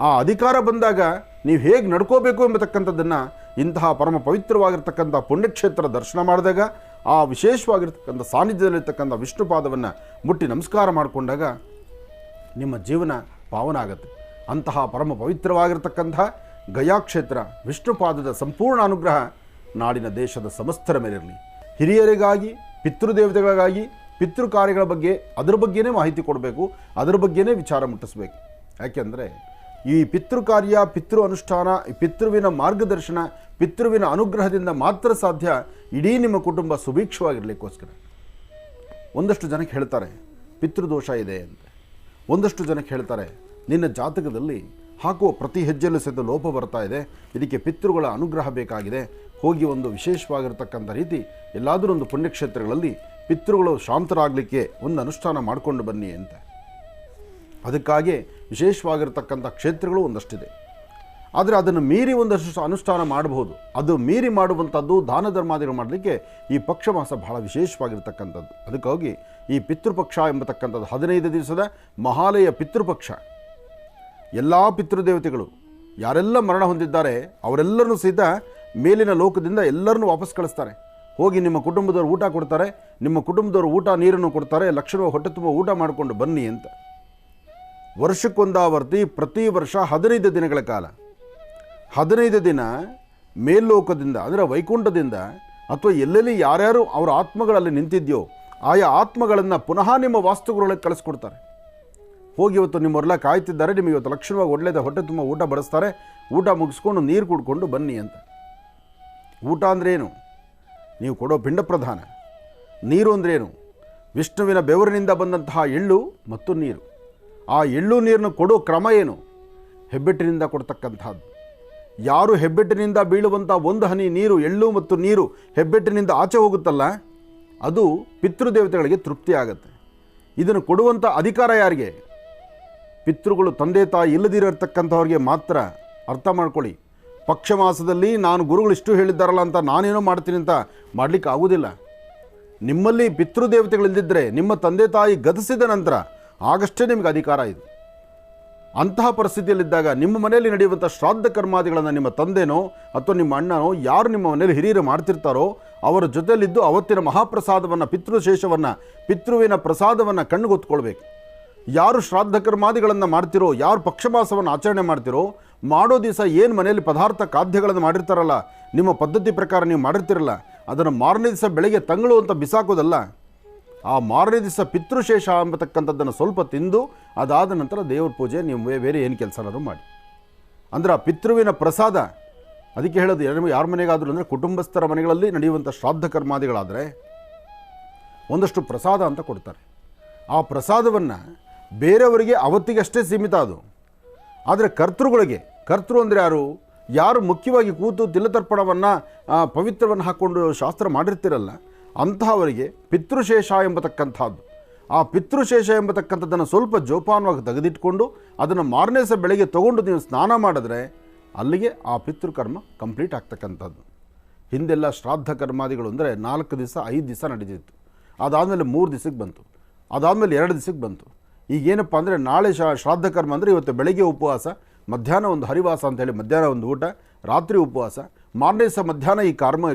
ಆ ಅಧಿಕಾರ ಬಂದಾಗ ನೀವು ಹೇಗೆ ನಡ್ಕೋಬೇಕು ಎಂಬತಕ್ಕಂಥದ್ದನ್ನು ಇಂತಹ ಪರಮ ಪವಿತ್ರವಾಗಿರ್ತಕ್ಕಂಥ ಪುಣ್ಯಕ್ಷೇತ್ರ ದರ್ಶನ ಮಾಡಿದಾಗ, ಆ ವಿಶೇಷವಾಗಿರ್ತಕ್ಕಂಥ ಸಾನ್ನಿಧ್ಯದಲ್ಲಿರ್ತಕ್ಕಂಥ ವಿಷ್ಣುಪಾದವನ್ನು ಮುಟ್ಟಿ ನಮಸ್ಕಾರ ಮಾಡಿಕೊಂಡಾಗ ನಿಮ್ಮ ಜೀವನ ಪಾವನ ಆಗುತ್ತೆ. ಅಂತಹ ಪರಮ ಪವಿತ್ರವಾಗಿರ್ತಕ್ಕಂಥ ಗಯಾಕ್ಷೇತ್ರ ವಿಷ್ಣುಪಾದದ ಸಂಪೂರ್ಣ ಅನುಗ್ರಹ ನಾಡಿನ ದೇಶದ ಸಮಸ್ತರ ಮೇಲಿರಲಿ. ಹಿರಿಯರಿಗಾಗಿ, ಪಿತೃದೇವತೆಗಳಿಗಾಗಿ, ಪಿತೃ ಕಾರ್ಯಗಳ ಬಗ್ಗೆ ಅದರ ಬಗ್ಗೆನೇ ಮಾಹಿತಿ ಕೊಡಬೇಕು, ಅದರ ಬಗ್ಗೆನೇ ವಿಚಾರ ಮುಟ್ಟಿಸ್ಬೇಕು. ಯಾಕೆಂದರೆ ಈ ಪಿತೃ ಕಾರ್ಯ, ಪಿತೃ ಅನುಷ್ಠಾನ, ಪಿತೃವಿನ ಮಾರ್ಗದರ್ಶನ, ಪಿತೃವಿನ ಅನುಗ್ರಹದಿಂದ ಮಾತ್ರ ಸಾಧ್ಯ ಇಡೀ ನಿಮ್ಮ ಕುಟುಂಬ ಸುಭಿಕ್ಷವಾಗಿರಲಿಕ್ಕೋಸ್ಕರ. ಒಂದಷ್ಟು ಜನಕ್ಕೆ ಹೇಳ್ತಾರೆ ಪಿತೃದೋಷ ಇದೆ ಅಂತ. ಒಂದಷ್ಟು ಜನಕ್ಕೆ ಹೇಳ್ತಾರೆ ನಿನ್ನ ಜಾತಕದಲ್ಲಿ ಹಾಕುವ ಪ್ರತಿ ಹೆಜ್ಜೆಯಲ್ಲೂ ಸಹಿತ ಲೋಪ ಬರ್ತಾ ಇದೆ, ಇದಕ್ಕೆ ಪಿತೃಗಳ ಅನುಗ್ರಹ ಬೇಕಾಗಿದೆ. ಹೋಗಿ ಒಂದು ವಿಶೇಷವಾಗಿರ್ತಕ್ಕಂಥ ರೀತಿ ಎಲ್ಲಾದರೂ ಒಂದು ಪುಣ್ಯಕ್ಷೇತ್ರಗಳಲ್ಲಿ ಪಿತೃಗಳು ಶಾಂತರಾಗಲಿಕ್ಕೆ ಒಂದು ಅನುಷ್ಠಾನ ಮಾಡಿಕೊಂಡು ಬನ್ನಿ ಅಂತ. ಅದಕ್ಕಾಗಿ ವಿಶೇಷವಾಗಿರ್ತಕ್ಕಂಥ ಕ್ಷೇತ್ರಗಳು ಒಂದಷ್ಟಿದೆ. ಆದರೆ ಅದನ್ನು ಮೀರಿ ಒಂದಷ್ಟು ಅನುಷ್ಠಾನ ಮಾಡಬಹುದು. ಅದು ಮೀರಿ ಮಾಡುವಂಥದ್ದು ದಾನ ಧರ್ಮಾದಿಗಳು ಮಾಡಲಿಕ್ಕೆ ಈ ಪಕ್ಷ ಮಾಸ ಬಹಳ ವಿಶೇಷವಾಗಿರ್ತಕ್ಕಂಥದ್ದು. ಅದಕ್ಕಾಗಿ ಈ ಪಿತೃಪಕ್ಷ ಎಂಬತಕ್ಕಂಥದ್ದು 15 ದಿವಸದ ಮಹಾಲಯ ಪಿತೃಪಕ್ಷ. ಎಲ್ಲ ಪಿತೃದೇವತೆಗಳು ಯಾರೆಲ್ಲ ಮರಣ ಹೊಂದಿದ್ದಾರೆ ಅವರೆಲ್ಲರೂ ಸಹಿತ ಮೇಲಿನ ಲೋಕದಿಂದ ಎಲ್ಲರನ್ನೂ ವಾಪಸ್ ಕಳಿಸ್ತಾರೆ. ಹೋಗಿ ನಿಮ್ಮ ಕುಟುಂಬದವರು ಊಟ ಕೊಡ್ತಾರೆ, ನಿಮ್ಮ ಕುಟುಂಬದವರು ಊಟ ನೀರನ್ನು ಕೊಡ್ತಾರೆ, ಲಕ್ಷಣ ಹೊಟ್ಟೆ ತುಂಬ ಊಟ ಮಾಡಿಕೊಂಡು ಬನ್ನಿ ಅಂತ. ವರ್ಷಕ್ಕೊಂದಾವರ್ತಿ ಪ್ರತಿ ವರ್ಷ 15 ದಿನಗಳ ಕಾಲ 15 ದಿನ ಮೇಲ್ಲೋಕದಿಂದ ಅಂದರೆ ವೈಕುಂಠದಿಂದ ಅಥವಾ ಎಲ್ಲೆಲ್ಲಿ ಯಾರ್ಯಾರು ಅವರ ಆತ್ಮಗಳಲ್ಲಿ ನಿಂತಿದೆಯೋ ಆಯಾ ಆತ್ಮಗಳನ್ನು ಪುನಃ ನಿಮ್ಮ ವಾಸ್ತುಗಳೊಳಗೆ ಕಳಿಸ್ಕೊಡ್ತಾರೆ. ಹೋಗಿ ಇವತ್ತು ನಿಮ್ಮವರೆಲ್ಲ ಕಾಯ್ತಿದ್ದಾರೆ, ನಿಮಗೆ ಇವತ್ತು ಲಕ್ಷಣವಾಗಿ ಒಳ್ಳೆಯದ ಹೊಟ್ಟೆ ತುಂಬ ಊಟ ಬಡಿಸ್ತಾರೆ, ಊಟ ಮುಗಿಸ್ಕೊಂಡು ನೀರು ಕುಡ್ಕೊಂಡು ಬನ್ನಿ ಅಂತ. ಊಟ ಅಂದ್ರೇನು? ನೀವು ಕೊಡೋ ಪಿಂಡ ಪ್ರಧಾನ. ನೀರು ಅಂದ್ರೇನು? ವಿಷ್ಣುವಿನ ಬೆವರಿನಿಂದ ಬಂದಂತಹ ಎಳ್ಳು ಮತ್ತು ನೀರು. ಆ ಎಳ್ಳು ನೀರನ್ನು ಕೊಡೋ ಕ್ರಮ ಏನು? ಹೆಬ್ಬೆಟ್ಟಿನಿಂದ ಕೊಡ್ತಕ್ಕಂಥದ್ದು. ಯಾರು ಹೆಬ್ಬೆಟ್ಟಿನಿಂದ ಬೀಳುವಂಥ ಒಂದು ಹನಿ ನೀರು, ಎಳ್ಳು ಮತ್ತು ನೀರು ಹೆಬ್ಬೆಟ್ಟಿನಿಂದ ಆಚೆ ಹೋಗುತ್ತಲ್ಲ, ಅದು ಪಿತೃದೇವತೆಗಳಿಗೆ ತೃಪ್ತಿ ಆಗುತ್ತೆ. ಇದನ್ನು ಕೊಡುವಂಥ ಅಧಿಕಾರ ಯಾರಿಗೆ? ಪಿತೃಗಳು ತಂದೆ ತಾಯಿ ಇಲ್ಲದಿರತಕ್ಕಂಥವ್ರಿಗೆ ಮಾತ್ರ. ಅರ್ಥ ಮಾಡ್ಕೊಳ್ಳಿ. ಪಕ್ಷ ಮಾಸದಲ್ಲಿ ನಾನು ಗುರುಗಳು ಇಷ್ಟು ಹೇಳಿದ್ದಾರಲ್ಲ ಅಂತ ನಾನೇನೋ ಮಾಡ್ತೀನಿ ಅಂತ ಮಾಡಲಿಕ್ಕೆ ಆಗೋದಿಲ್ಲ. ನಿಮ್ಮಲ್ಲಿ ಪಿತೃದೇವತೆಗಳಿಲ್ಲದಿದ್ದರೆ ನಿಮ್ಮ ತಂದೆ ತಾಯಿ ಗತಿಸಿದ ನಂತರ ಆಗಷ್ಟೇ ನಿಮಗೆ ಅಧಿಕಾರ ಇದು. ಅಂತಹ ಪರಿಸ್ಥಿತಿಯಲ್ಲಿದ್ದಾಗ ನಿಮ್ಮ ಮನೆಯಲ್ಲಿ ನಡೆಯುವಂಥ ಶ್ರಾದ್ದ ಕರ್ಮಾದಿಗಳನ್ನು ನಿಮ್ಮ ತಂದೆನೋ ಅಥವಾ ನಿಮ್ಮ ಅಣ್ಣನೋ ಯಾರು ನಿಮ್ಮ ಮನೆಯಲ್ಲಿ ಹಿರಿಯರು ಮಾಡ್ತಿರ್ತಾರೋ ಅವರ ಜೊತೆಯಲ್ಲಿದ್ದು ಅವತ್ತಿನ ಮಹಾಪ್ರಸಾದವನ್ನು, ಪಿತೃಶೇಷವನ್ನು, ಪಿತೃವಿನ ಪ್ರಸಾದವನ್ನು ಕಣ್ಣಿಗೊತ್ಕೊಳ್ಬೇಕು. ಯಾರು ಶ್ರಾದ್ದ ಕರ್ಮಾದಿಗಳನ್ನು ಮಾಡ್ತಿರೋ, ಯಾರು ಪಕ್ಷಮಾಸವನ್ನು ಆಚರಣೆ ಮಾಡ್ತಿರೋ, ಮಾಡೋ ದಿವಸ ಏನು ಮನೆಯಲ್ಲಿ ಪದಾರ್ಥ ಖಾದ್ಯಗಳನ್ನು ಮಾಡಿರ್ತಾರಲ್ಲ, ನಿಮ್ಮ ಪದ್ಧತಿ ಪ್ರಕಾರ ನೀವು ಮಾಡಿರ್ತಿರಲ್ಲ, ಅದನ್ನು ಮಾರನೇ ದಿವಸ ಬೆಳಗ್ಗೆ ತಂಗಳು ಅಂತ ಬಿಸಾಕೋದಲ್ಲ. ಆ ಮಾರನೇ ದಿವಸ ಪಿತೃಶೇಷ ಎಂಬತಕ್ಕಂಥದ್ದನ್ನು ಸ್ವಲ್ಪ ತಿಂದು ಅದಾದ ನಂತರ ದೇವ್ರ ಪೂಜೆ ನೀವು ಬೇರೆ ಏನು ಕೆಲಸನಾದ್ರು ಮಾಡಿ. ಅಂದರೆ ಆ ಪಿತೃವಿನ ಪ್ರಸಾದ. ಅದಕ್ಕೆ ಹೇಳೋದು ಯಾರ ಮನೆಗಾದರೂ ಅಂದರೆ ಕುಟುಂಬಸ್ಥರ ಮನೆಗಳಲ್ಲಿ ನಡೆಯುವಂಥ ಶ್ರಾದ್ದ ಕರ್ಮಾದಿಗಳಾದರೆ ಒಂದಷ್ಟು ಪ್ರಸಾದ ಅಂತ ಕೊಡ್ತಾರೆ. ಆ ಪ್ರಸಾದವನ್ನು ಬೇರೆಯವರಿಗೆ ಅವತ್ತಿಗಷ್ಟೇ ಸೀಮಿತ ಅದು. ಆದರೆ ಕರ್ತೃಗಳಿಗೆ, ಕರ್ತೃ ಅಂದರೆ ಯಾರು ಮುಖ್ಯವಾಗಿ ಕೂತು ತಿಲತರ್ಪಣವನ್ನು ಪವಿತ್ರವನ್ನು ಹಾಕ್ಕೊಂಡು ಶಾಸ್ತ್ರ ಮಾಡಿರ್ತಿರಲ್ಲ, ಅಂತಹವರಿಗೆ ಪಿತೃಶೇಷ ಎಂಬತಕ್ಕಂಥದ್ದು ಆ ಪಿತೃಶೇಷ ಎಂಬತಕ್ಕಂಥದ್ದನ್ನು ಸ್ವಲ್ಪ ಜೋಪಾನವಾಗಿ ತೆಗೆದಿಟ್ಕೊಂಡು ಅದನ್ನು ಮಾರನೇ ಸಹ ಬೆಳಗ್ಗೆ ತೊಗೊಂಡು ನೀವು ಸ್ನಾನ ಮಾಡಿದ್ರೆ ಅಲ್ಲಿಗೆ ಆ ಪಿತೃಕರ್ಮ ಕಂಪ್ಲೀಟ್ ಆಗ್ತಕ್ಕಂಥದ್ದು. ಹಿಂದೆಲ್ಲ ಶ್ರಾದ್ದ ಕರ್ಮಾದಿಗಳು ಅಂದರೆ 4 ದಿವಸ 5 ದಿವಸ ನಡೀತಿತ್ತು. ಅದಾದಮೇಲೆ 3 ದಿವಸಕ್ಕೆ ಬಂತು, ಅದಾದಮೇಲೆ 2 ದಿವಸಕ್ಕೆ ಬಂತು. ಈಗೇನಪ್ಪ ಅಂದರೆ ನಾಳೆ ಶ್ರಾದ್ದ ಕರ್ಮ ಅಂದರೆ ಇವತ್ತು ಬೆಳಗ್ಗೆ ಉಪವಾಸ, ಮಧ್ಯಾಹ್ನ ಒಂದು ಹರಿವಾಸ ಅಂತೇಳಿ ಮಧ್ಯಾಹ್ನ ಒಂದು ಊಟ, ರಾತ್ರಿ ಉಪವಾಸ, ಮಾರನೇ ಸಹ ಮಧ್ಯಾಹ್ನ ಈ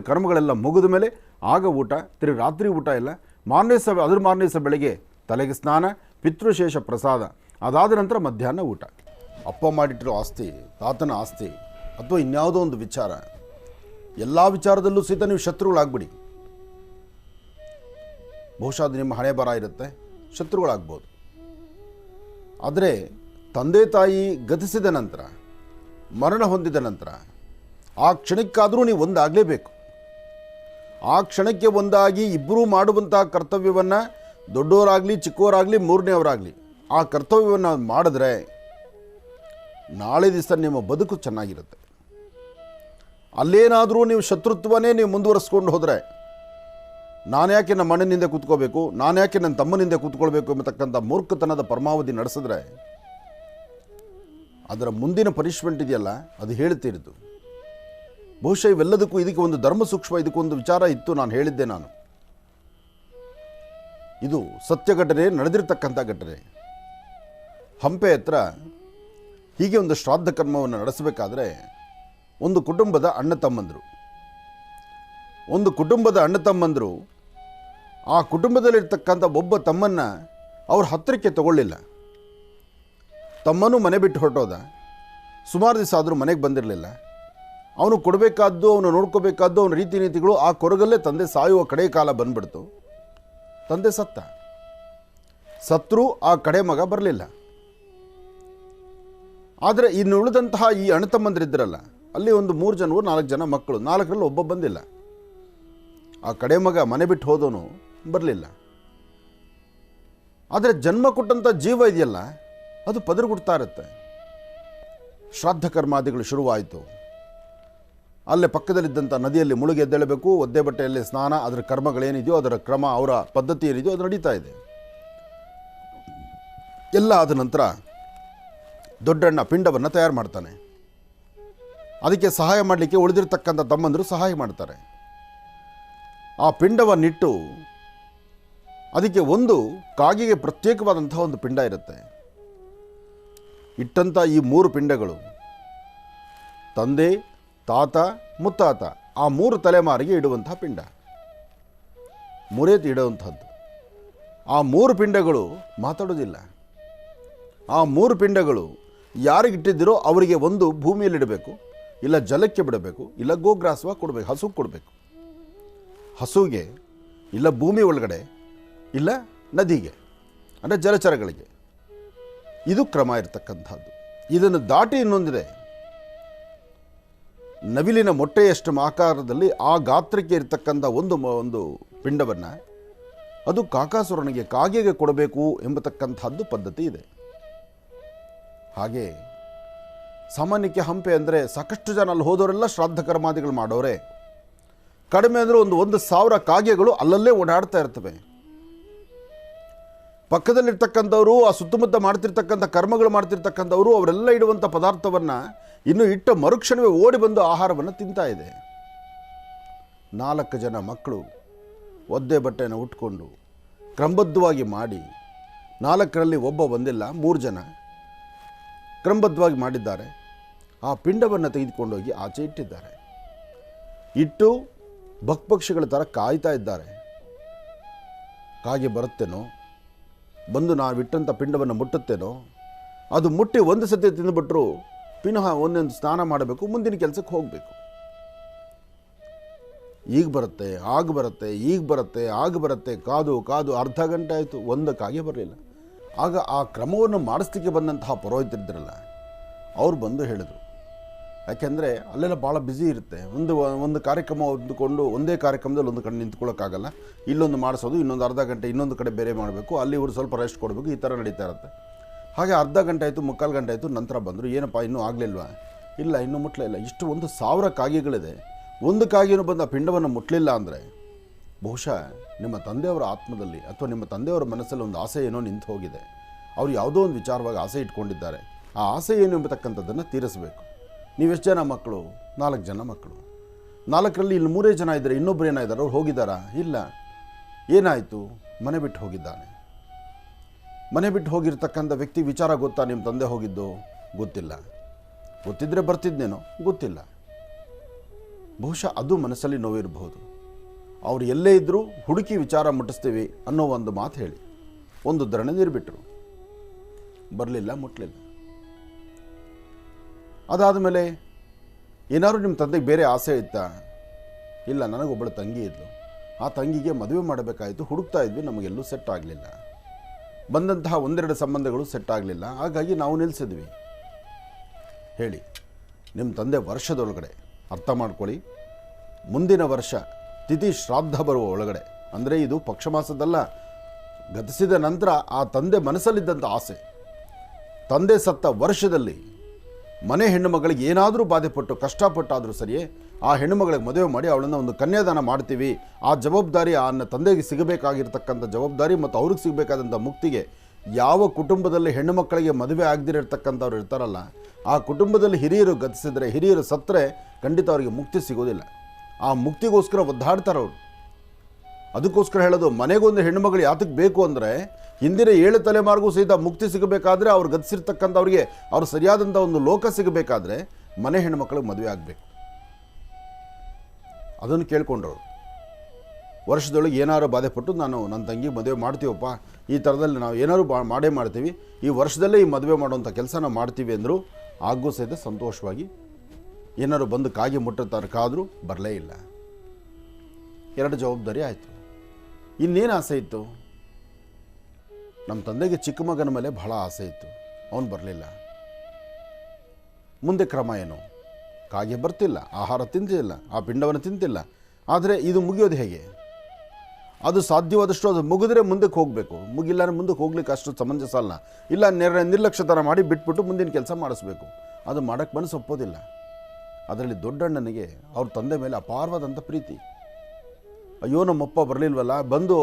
ಕರ್ಮಗಳೆಲ್ಲ ಮುಗಿದ ಮೇಲೆ ಆಗ ಊಟ, ತಿರುಗಿ ರಾತ್ರಿ ಊಟ ಇಲ್ಲ, ಮಾರನೇ ಸಹ ಬೆಳಗ್ಗೆ ತಲೆಗೆ ಸ್ನಾನ, ಪಿತೃಶೇಷ ಪ್ರಸಾದ, ಅದಾದ ನಂತರ ಮಧ್ಯಾಹ್ನ ಊಟ. ಅಪ್ಪ ಮಾಡಿಟ್ಟಿರೋ ಆಸ್ತಿ, ತಾತನ ಆಸ್ತಿ ಅಥವಾ ಇನ್ಯಾವುದೋ ಒಂದು ವಿಚಾರ, ಎಲ್ಲ ವಿಚಾರದಲ್ಲೂ ಸಹಿತ ನೀವು ಶತ್ರುಗಳಾಗ್ಬಿಡಿ. ಬಹುಶಃ ಅದು ನಿಮ್ಮ ಹಣೆ ಬರ ಇರುತ್ತೆ, ಶತ್ರುಗಳಾಗ್ಬೋದು. ಆದರೆ ತಂದೆ ತಾಯಿ ಗತಿಸಿದ ನಂತರ, ಮರಣ ಹೊಂದಿದ ನಂತರ ಆ ಕ್ಷಣಕ್ಕಾದರೂ ನೀವು ಒಂದಾಗಲೇಬೇಕು. ಆ ಕ್ಷಣಕ್ಕೆ ಒಂದಾಗಿ ಇಬ್ಬರೂ ಮಾಡುವಂತಹ ಕರ್ತವ್ಯವನ್ನು, ದೊಡ್ಡವರಾಗಲಿ ಚಿಕ್ಕವರಾಗಲಿ ಮೂರನೇವರಾಗಲಿ, ಆ ಕರ್ತವ್ಯವನ್ನು ಮಾಡಿದ್ರೆ ನಾಳೆ ದಿವಸ ನಿಮ್ಮ ಬದುಕು ಚೆನ್ನಾಗಿರುತ್ತೆ. ಅಲ್ಲೇನಾದರೂ ನೀವು ಶತ್ರುತ್ವನೇ ನೀವು ಮುಂದುವರಿಸ್ಕೊಂಡು ಹೋದರೆ, ನಾನು ಯಾಕೆ ನಮ್ಮ ಅಣ್ಣನಿಂದ ಕೂತ್ಕೋಬೇಕು, ನಾನು ಯಾಕೆ ನನ್ನ ತಮ್ಮನಿಂದ ಕೂತ್ಕೊಳ್ಬೇಕು ಎಂಬತಕ್ಕಂಥ ಮೂರ್ಖತನದ ಪರಮಾವಧಿ ನಡೆಸಿದ್ರೆ ಅದರ ಮುಂದಿನ ಪನಿಷ್ಮೆಂಟ್ ಇದೆಯಲ್ಲ, ಅದು ಹೇಳ್ತಿರೋದು. ಬಹುಶಃ ಇವೆಲ್ಲದಕ್ಕೂ ಇದಕ್ಕೆ ಒಂದು ಧರ್ಮ ಸೂಕ್ಷ್ಮ, ಇದಕ್ಕೊಂದು ವಿಚಾರ ಇತ್ತು, ನಾನು ಹೇಳಿದ್ದೆ. ಇದು ಸತ್ಯ ಘಟನೆ, ನಡೆದಿರ್ತಕ್ಕಂಥ ಘಟನೆ. ಹಂಪೆ ಹತ್ರ ಹೀಗೆ ಒಂದು ಶ್ರಾದ್ದ ಕರ್ಮವನ್ನು ನಡೆಸಬೇಕಾದ್ರೆ ಒಂದು ಕುಟುಂಬದ ಅಣ್ಣ ತಮ್ಮಂದರು ಆ ಕುಟುಂಬದಲ್ಲಿರ್ತಕ್ಕಂಥ ಒಬ್ಬ ತಮ್ಮನ್ನು ಅವ್ರ ಹತ್ತಿರಕ್ಕೆ ತಗೊಳ್ಳಿಲ್ಲ. ತಮ್ಮನೂ ಮನೆ ಬಿಟ್ಟು ಹೊರಟೋದ. ಸುಮಾರು ದಿವಸ ಆದರೂ ಮನೆಗೆ ಬಂದಿರಲಿಲ್ಲ. ಅವನು ಕೊಡಬೇಕಾದ್ದು, ಅವನು ನೋಡ್ಕೋಬೇಕಾದ್ದು, ಅವನ ರೀತಿ ನೀತಿಗಳು ಆ ಕೊರಗಲ್ಲೇ ತಂದೆ ಸಾಯುವ ಕಡೆ ಕಾಲ ಬಂದ್ಬಿಡ್ತು. ತಂದೆ ಸತ್ರು ಆ ಕಡೆ ಮಗ ಬರಲಿಲ್ಲ. ಆದರೆ ಇನ್ನು ಉಳಿದಂತಹ ಈ ಅಣ್ಣ ತಮ್ಮಂದಿರಿದ್ದರಲ್ಲ, ಅಲ್ಲಿ ಒಂದು 3 ಜನ 4 ಜನ ಮಕ್ಕಳು, 4ರಲ್ಲಿ ಒಬ್ಬ ಬಂದಿಲ್ಲ. ಆ ಕಡೆ ಮಗ ಮನೆ ಬಿಟ್ಟು ಹೋದವನು ಬರಲಿಲ್ಲ. ಆದರೆ ಜನ್ಮ ಕೊಟ್ಟಂಥ ಜೀವ ಇದೆಯಲ್ಲ, ಅದು ಪದರುಗುಡ್ತಾ ಇರುತ್ತೆ. ಶ್ರಾದ್ದ ಕರ್ಮಾದಿಗಳು ಶುರುವಾಯಿತು. ಅಲ್ಲೇ ಪಕ್ಕದಲ್ಲಿದ್ದಂಥ ನದಿಯಲ್ಲಿ ಮುಳುಗಿ ಎದ್ದೇಳಬೇಕು, ಒದ್ದೆ ಬಟ್ಟೆಯಲ್ಲಿ ಸ್ನಾನ, ಅದರ ಕರ್ಮಗಳೇನಿದೆಯೋ ಅದರ ಕ್ರಮ, ಅವರ ಪದ್ಧತಿ ಏನಿದೆಯೋ ಅದು ನಡೀತಾ ಇದೆ. ಎಲ್ಲ ಆದ ನಂತರ ದೊಡ್ಡಣ್ಣ ಪಿಂಡವನ್ನು ತಯಾರು ಮಾಡ್ತಾನೆ. ಅದಕ್ಕೆ ಸಹಾಯ ಮಾಡಲಿಕ್ಕೆ ಉಳಿದಿರ್ತಕ್ಕಂಥ ತಮ್ಮಂದರು ಸಹಾಯ ಮಾಡ್ತಾರೆ. ಆ ಪಿಂಡವನ್ನಿಟ್ಟು ಅದಕ್ಕೆ ಒಂದು ಕಾಗೆಗೆ ಪ್ರತ್ಯೇಕವಾದಂಥ ಒಂದು ಪಿಂಡ ಇರುತ್ತೆ. ಇಟ್ಟಂಥ ಈ 3 ಪಿಂಡಗಳು ತಂದೆ, ತಾತ, ಮುತ್ತಾತ, ಆ 3 ತಲೆಮಾರಿಗೆ ಇಡುವಂತಹ ಪಿಂಡ, 3 ಇಡುವಂಥದ್ದು. ಆ 3 ಪಿಂಡಗಳು ಮಾತಾಡೋದಿಲ್ಲ. ಆ 3 ಪಿಂಡಗಳು ಯಾರಿಗಿಟ್ಟಿದ್ದೀರೋ ಅವರಿಗೆ ಒಂದು ಭೂಮಿಯಲ್ಲಿಡಬೇಕು, ಇಲ್ಲ ಜಲಕ್ಕೆ ಬಿಡಬೇಕು, ಇಲ್ಲ ಗೋಗ್ರಾಸವಾಗಿ ಕೊಡಬೇಕು, ಹಸುಗೆ ಕೊಡಬೇಕು. ಹಸುಗೆ ಇಲ್ಲ ಭೂಮಿ ಒಳಗಡೆ, ಇಲ್ಲ ನದಿಗೆ, ಅಂದರೆ ಜಲಚರಗಳಿಗೆ. ಇದು ಕ್ರಮ ಇರತಕ್ಕಂಥದ್ದು. ಇದನ್ನು ದಾಟಿ ಇನ್ನೊಂದಿದೆ. ನವಿಲಿನ ಮೊಟ್ಟೆಯಷ್ಟು ಆಕಾರದಲ್ಲಿ ಆ ಗಾತ್ರಕ್ಕೆ ಇರತಕ್ಕಂಥ ಒಂದು ಪಿಂಡವನ್ನು ಅದು ಕಾಕಾಸುರನಿಗೆ, ಕಾಗೆಗೆ ಕೊಡಬೇಕು ಎಂಬತಕ್ಕಂಥದ್ದು ಪದ್ಧತಿ ಇದೆ. ಹಾಗೆ ಸಾಮಾನ್ಯಕ್ಕೆ ಹಂಪೆ ಅಂದರೆ ಸಾಕಷ್ಟು ಜನ ಅಲ್ಲಿ ಹೋದವರೆಲ್ಲ ಶ್ರಾದ್ದ ಕರ್ಮಾದಿಗಳು ಮಾಡೋರೆ. ಕಡಿಮೆ ಅಂದರೆ 1,000 ಕಾಗೆಗಳು ಅಲ್ಲಲ್ಲೇ ಓಡಾಡ್ತಾ ಇರ್ತವೆ. ಪಕ್ಕದಲ್ಲಿರ್ತಕ್ಕಂಥವರು, ಆ ಸುತ್ತಮುತ್ತ ಮಾಡ್ತಿರ್ತಕ್ಕಂಥ ಕರ್ಮಗಳು ಮಾಡ್ತಿರ್ತಕ್ಕಂಥವರು, ಅವರೆಲ್ಲ ಇಡುವಂಥ ಪದಾರ್ಥವನ್ನು ಇನ್ನು ಇಟ್ಟ ಮರುಕ್ಷಣವೇ ಓಡಿ ಬಂದು ಆಹಾರವನ್ನು ತಿಂತಾ ಇದೆ. 4 ಜನ ಮಕ್ಕಳು ಒದ್ದೆ ಬಟ್ಟೆಯನ್ನು ಉಟ್ಕೊಂಡು ಕ್ರಮಬದ್ಧವಾಗಿ ಮಾಡಿ, 4ರಲ್ಲಿ ಒಬ್ಬ ಬಂದಿಲ್ಲ, 3 ಜನ ಕ್ರಮಬದ್ಧವಾಗಿ ಮಾಡಿದ್ದಾರೆ. ಆ ಪಿಂಡವನ್ನು ತೆಗೆದುಕೊಂಡೋಗಿ ಆಚೆ ಇಟ್ಟಿದ್ದಾರೆ. ಇಟ್ಟು ಭಕ್ಪಕ್ಷಿಗಳ ಥರ ಕಾಯ್ತಾ ಇದ್ದಾರೆ. ಕಾಗೆ ಬರುತ್ತೇನೋ, ಬಂದು ನಾವಿಟ್ಟಂಥ ಪಿಂಡವನ್ನು ಮುಟ್ಟುತ್ತೇನೋ, ಅದು ಮುಟ್ಟಿ ಒಂದು ಸತಿ ತಿಂದುಬಿಟ್ರು ಪುನಃ ಒಂದೊಂದು ಸ್ನಾನ ಮಾಡಬೇಕು, ಮುಂದಿನ ಕೆಲಸಕ್ಕೆ ಹೋಗಬೇಕು. ಈಗ ಬರುತ್ತೆ, ಆಗ ಬರುತ್ತೆ, ಈಗ ಬರುತ್ತೆ, ಆಗ ಬರುತ್ತೆ, ಕಾದು ಕಾದು ಅರ್ಧ ಗಂಟೆ ಆಯಿತು, ಒಂದು ಕಾಗೆ ಬರಲಿಲ್ಲ. ಆಗ ಆ ಕ್ರಮವನ್ನು ಮಾಡಿಸ್ಲಿಕ್ಕೆ ಬಂದಂತಹ ಪುರೋಹಿತರಿದ್ರಲ್ಲ, ಅವ್ರು ಬಂದು ಹೇಳಿದ್ರು. ಯಾಕೆಂದರೆ ಅಲ್ಲೆಲ್ಲ ಭಾಳ ಬ್ಯುಸಿ ಇರುತ್ತೆ. ಒಂದು ಕಾರ್ಯಕ್ರಮ ಹೊಂದಿಕೊಂಡು ಒಂದೇ ಕಾರ್ಯಕ್ರಮದಲ್ಲಿ ಒಂದು ಕಡೆ ನಿಂತ್ಕೊಳ್ಳೋಕ್ಕಾಗಲ್ಲ. ಇಲ್ಲೊಂದು ಮಾಡಿಸೋದು, ಇನ್ನೊಂದು ಅರ್ಧ ಗಂಟೆ ಇನ್ನೊಂದು ಕಡೆ ಬೇರೆ ಮಾಡಬೇಕು, ಅಲ್ಲಿ ಇವರು ಸ್ವಲ್ಪ ರೆಸ್ಟ್ ಕೊಡಬೇಕು, ಈ ಥರ ನಡೀತಾ ಇರುತ್ತೆ. ಹಾಗೆ ಅರ್ಧ ಗಂಟೆ ಆಯಿತು, 3/4 ಗಂಟೆ ಆಯಿತು. ನಂತರ ಬಂದರು. ಏನಪ್ಪ ಇನ್ನೂ ಆಗಲಿಲ್ವಾ? ಇಲ್ಲ, ಇನ್ನೂ ಮುಟ್ಟಲೇ ಇಲ್ಲ. ಇಷ್ಟು 1,000 ಕಾಗೆಗಳಿದೆ, ಒಂದು ಕಾಗೆನೂ ಬಂದು ಆ ಪಿಂಡವನ್ನು ಮುಟ್ಟಲಿಲ್ಲ ಅಂದರೆ ಬಹುಶಃ ನಿಮ್ಮ ತಂದೆಯವರ ಆತ್ಮದಲ್ಲಿ ಅಥವಾ ನಿಮ್ಮ ತಂದೆಯವರ ಮನಸ್ಸಲ್ಲಿ ಒಂದು ಆಸೆ ಏನೋ ನಿಂತು ಹೋಗಿದೆ. ಅವರು ಯಾವುದೋ ಒಂದು ವಿಚಾರವಾಗಿ ಆಸೆ ಇಟ್ಕೊಂಡಿದ್ದಾರೆ. ಆ ಆಸೆ ಏನು ಎಂಬತಕ್ಕಂಥದ್ದನ್ನು ತೀರಿಸಬೇಕು. ನೀವೆಷ್ಟು ಜನ ಮಕ್ಕಳು? 4 ಜನ ಮಕ್ಕಳು. 4ರಲ್ಲಿ ಇಲ್ಲಿ 3 ಜನ ಇದ್ದರೆ ಇನ್ನೊಬ್ಬರು ಏನಾಯಿದ್ದಾರೆ? ಅವ್ರು ಹೋಗಿದ್ದಾರಾ? ಇಲ್ಲ. ಏನಾಯಿತು? ಮನೆ ಬಿಟ್ಟು ಹೋಗಿದ್ದಾನೆ. ಮನೆ ಬಿಟ್ಟು ಹೋಗಿರ್ತಕ್ಕಂಥ ವ್ಯಕ್ತಿ ವಿಚಾರ ಗೊತ್ತಾ? ನಿಮ್ಮ ತಂದೆ ಹೋಗಿದ್ದು ಗೊತ್ತಿಲ್ಲ. ಗೊತ್ತಿದ್ದರೆ ಬರ್ತಿದ್ನೇನೋ ಗೊತ್ತಿಲ್ಲ. ಬಹುಶಃ ಅದು ಮನಸ್ಸಲ್ಲಿ ನೋವಿರಬಹುದು. ಅವ್ರು ಎಲ್ಲೇ ಇದ್ದರೂ ಹುಡುಕಿ ವಿಚಾರ ಮುಟ್ಟಿಸ್ತೀವಿ ಅನ್ನೋ ಒಂದು ಮಾತು ಹೇಳಿ ಒಂದು ಉದ್ಧರಣೆ ನೀರು ಬರಲಿಲ್ಲ, ಮುಟ್ಟಲಿಲ್ಲ. ಅದಾದ ಮೇಲೆ ಏನಾದ್ರು ನಿಮ್ಮ ತಂದೆಗೆ ಬೇರೆ ಆಸೆ ಇತ್ತಾ? ಇಲ್ಲ, ನನಗೊಬ್ಬಳು ತಂಗಿ ಇದ್ಲು. ಆ ತಂಗಿಗೆ ಮದುವೆ ಮಾಡಬೇಕಾಯಿತು, ಹುಡುಕ್ತಾ ಇದ್ವಿ, ನಮಗೆಲ್ಲೂ ಸೆಟ್ ಆಗಲಿಲ್ಲ. ಬಂದಂತಹ 1-2 ಸಂಬಂಧಗಳು ಸೆಟ್ ಆಗಲಿಲ್ಲ. ಹಾಗಾಗಿ ನಾವು ನಿಲ್ಲಿಸಿದ್ವಿ. ಹೇಳಿ, ನಿಮ್ಮ ತಂದೆ ವರ್ಷದೊಳಗಡೆ ಅರ್ಥ ಮಾಡ್ಕೊಳ್ಳಿ, ಮುಂದಿನ ವರ್ಷ ತಿಥಿ ಶ್ರಾದ್ದ ಬರುವ ಒಳಗಡೆ, ಅಂದರೆ ಇದು ಪಕ್ಷಮಾಸದಲ್ಲ, ಗತಿಸಿದ ನಂತರ ಆ ತಂದೆ ಮನಸ್ಸಲ್ಲಿದ್ದಂಥ ಆಸೆ, ತಂದೆ ಸತ್ತ ವರ್ಷದಲ್ಲಿ ಮನೆ ಹೆಣ್ಣುಮಗಳಿಗೆ ಏನಾದರೂ ಬಾಧೆಪಟ್ಟು ಕಷ್ಟಪಟ್ಟಾದರೂ ಸರಿಯೇ ಆ ಹೆಣ್ಣುಮಗಳಿಗೆ ಮದುವೆ ಮಾಡಿ ಅವಳನ್ನು ಒಂದು ಕನ್ಯಾದಾನ ಮಾಡ್ತೀವಿ. ಆ ಜವಾಬ್ದಾರಿ ಆ ತಂದೆಗೆ ಸಿಗಬೇಕಾಗಿರ್ತಕ್ಕಂಥ ಜವಾಬ್ದಾರಿ ಮತ್ತು ಅವ್ರಿಗೆ ಸಿಗಬೇಕಾದಂಥ ಮುಕ್ತಿಗೆ ಯಾವ ಕುಟುಂಬದಲ್ಲಿ ಹೆಣ್ಣು ಮಕ್ಕಳಿಗೆ ಮದುವೆ ಆಗದಿರತಕ್ಕಂಥವ್ರು ಇರ್ತಾರಲ್ಲ, ಆ ಕುಟುಂಬದಲ್ಲಿ ಹಿರಿಯರು ಗತಿಸಿದರೆ, ಹಿರಿಯರು ಸತ್ತರೆ ಖಂಡಿತ ಅವರಿಗೆ ಮುಕ್ತಿ ಸಿಗೋದಿಲ್ಲ. ಆ ಮುಕ್ತಿಗೋಸ್ಕರ ಒದ್ದಾಡ್ತಾರವ್ರು. ಅದಕ್ಕೋಸ್ಕರ ಹೇಳೋದು, ಮನೆಗೊಂದು ಹೆಣ್ಣುಮಗಳು ಯಾತಕ್ಕೆ ಬೇಕು ಅಂದರೆ, ಹಿಂದಿನ 7 ತಲೆಮಾರಿಗೂ ಸಹಿತ ಮುಕ್ತಿ ಸಿಗಬೇಕಾದ್ರೆ, ಅವ್ರು ಗತಿಸಿರ್ತಕ್ಕಂಥವ್ರಿಗೆ ಅವ್ರು ಸರಿಯಾದಂಥ ಒಂದು ಲೋಕ ಸಿಗಬೇಕಾದ್ರೆ ಮನೆ ಹೆಣ್ಣುಮಕ್ಕಳಿಗೆ ಮದುವೆ ಆಗಬೇಕು. ಅದನ್ನು ಕೇಳ್ಕೊಂಡ್ರು. ವರ್ಷದೊಳಗೆ ಏನಾರು ಬಾಧೆಪಟ್ಟು ನನ್ನ ತಂಗಿ ಮದುವೆ ಮಾಡ್ತೀವಪ್ಪ, ಈ ಥರದಲ್ಲಿ ನಾವು ಏನಾದ್ರು ಮಾಡೇ ಮಾಡ್ತೀವಿ, ಈ ವರ್ಷದಲ್ಲೇ ಈ ಮದುವೆ ಮಾಡುವಂಥ ಕೆಲಸ ನಾವು ಮಾಡ್ತೀವಿ ಅಂದರು. ಹಾಗೂ ಸಹಿತ ಸಂತೋಷವಾಗಿ ಏನಾರು ಬಂದು ಕಾಗಿ ಮುಟ್ಟುತ್ತಾರೆ, ಕಾದರೂ ಬರಲೇ ಇಲ್ಲ. 2 ಜವಾಬ್ದಾರಿ ಆಯಿತು. ಇನ್ನೇನು ಆಸೆ ಇತ್ತು? ನಮ್ಮ ತಂದೆಗೆ ಚಿಕ್ಕ ಮಗನ ಮೇಲೆ ಬಹಳ ಆಸೆ ಇತ್ತು, ಅವನು ಬರಲಿಲ್ಲ. ಮುಂದೆ ಕ್ರಮ ಏನು? ಕಾಗೆ ಬರ್ತಿಲ್ಲ, ಆಹಾರ ತಿಂತಿಲ್ಲ, ಆ ಪಿಂಡವನ್ನು ತಿಂತಿಲ್ಲ. ಆದರೆ ಇದು ಮುಗಿಯೋದು ಹೇಗೆ? ಅದು ಸಾಧ್ಯವಾದಷ್ಟು ಅದು ಮುಗಿದ್ರೆ ಮುಂದಕ್ಕೆ ಹೋಗಬೇಕು, ಮುಗಿಲ್ಲ ಮುಂದಕ್ಕೆ ಹೋಗ್ಲಿಕ್ಕೆ ಅಷ್ಟು ಸಮಂಜಸ ಅಲ್ಲ. ಇಲ್ಲ, ನಿರ್ಲಕ್ಷ್ಯ ಥರ ಮಾಡಿ ಬಿಟ್ಬಿಟ್ಟು ಮುಂದಿನ ಕೆಲಸ ಮಾಡಿಸ್ಬೇಕು. ಅದು ಮಾಡೋಕ್ಕೆ ಮನಸ್ಸು ಒಪ್ಪೋದಿಲ್ಲ. ಅದರಲ್ಲಿ ದೊಡ್ಡಣ್ಣನಿಗೆ ಅವ್ರ ತಂದೆ ಮೇಲೆ ಅಪಾರವಾದಂಥ ಪ್ರೀತಿ. ಅಯ್ಯೋ, ನಮ್ಮಪ್ಪ ಬರಲಿಲ್ವಲ್ಲ, ಬಂದು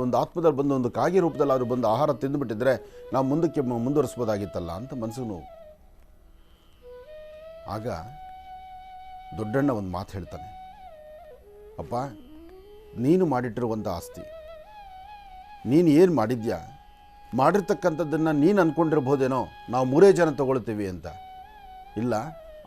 ಒಂದು ಆತ್ಮದಲ್ಲಿ ಬಂದು ಒಂದು ಕಾಗಿ ರೂಪದಲ್ಲಿ ಅವರು ಬಂದು ಆಹಾರ ತಿಂದುಬಿಟ್ಟಿದ್ರೆ ನಾವು ಮುಂದಕ್ಕೆ ಮುಂದುವರಿಸ್ಬೋದಾಗಿತ್ತಲ್ಲ ಅಂತ ಮನಸ್ಸಿಗೆ ನೋವು. ಆಗ ದೊಡ್ಡಣ್ಣ ಒಂದು ಮಾತು ಹೇಳ್ತಾನೆ, ಅಪ್ಪ, ನೀನು ಮಾಡಿಟ್ಟಿರುವಂಥ ಆಸ್ತಿ, ನೀನು ಏನು ಮಾಡಿದ್ಯಾ, ಮಾಡಿರ್ತಕ್ಕಂಥದ್ದನ್ನು ನೀನು ಅಂದ್ಕೊಂಡಿರ್ಬೋದೇನೋ ನಾವು 3 ಜನ ತೊಗೊಳ್ತೀವಿ ಅಂತ. ಇಲ್ಲ,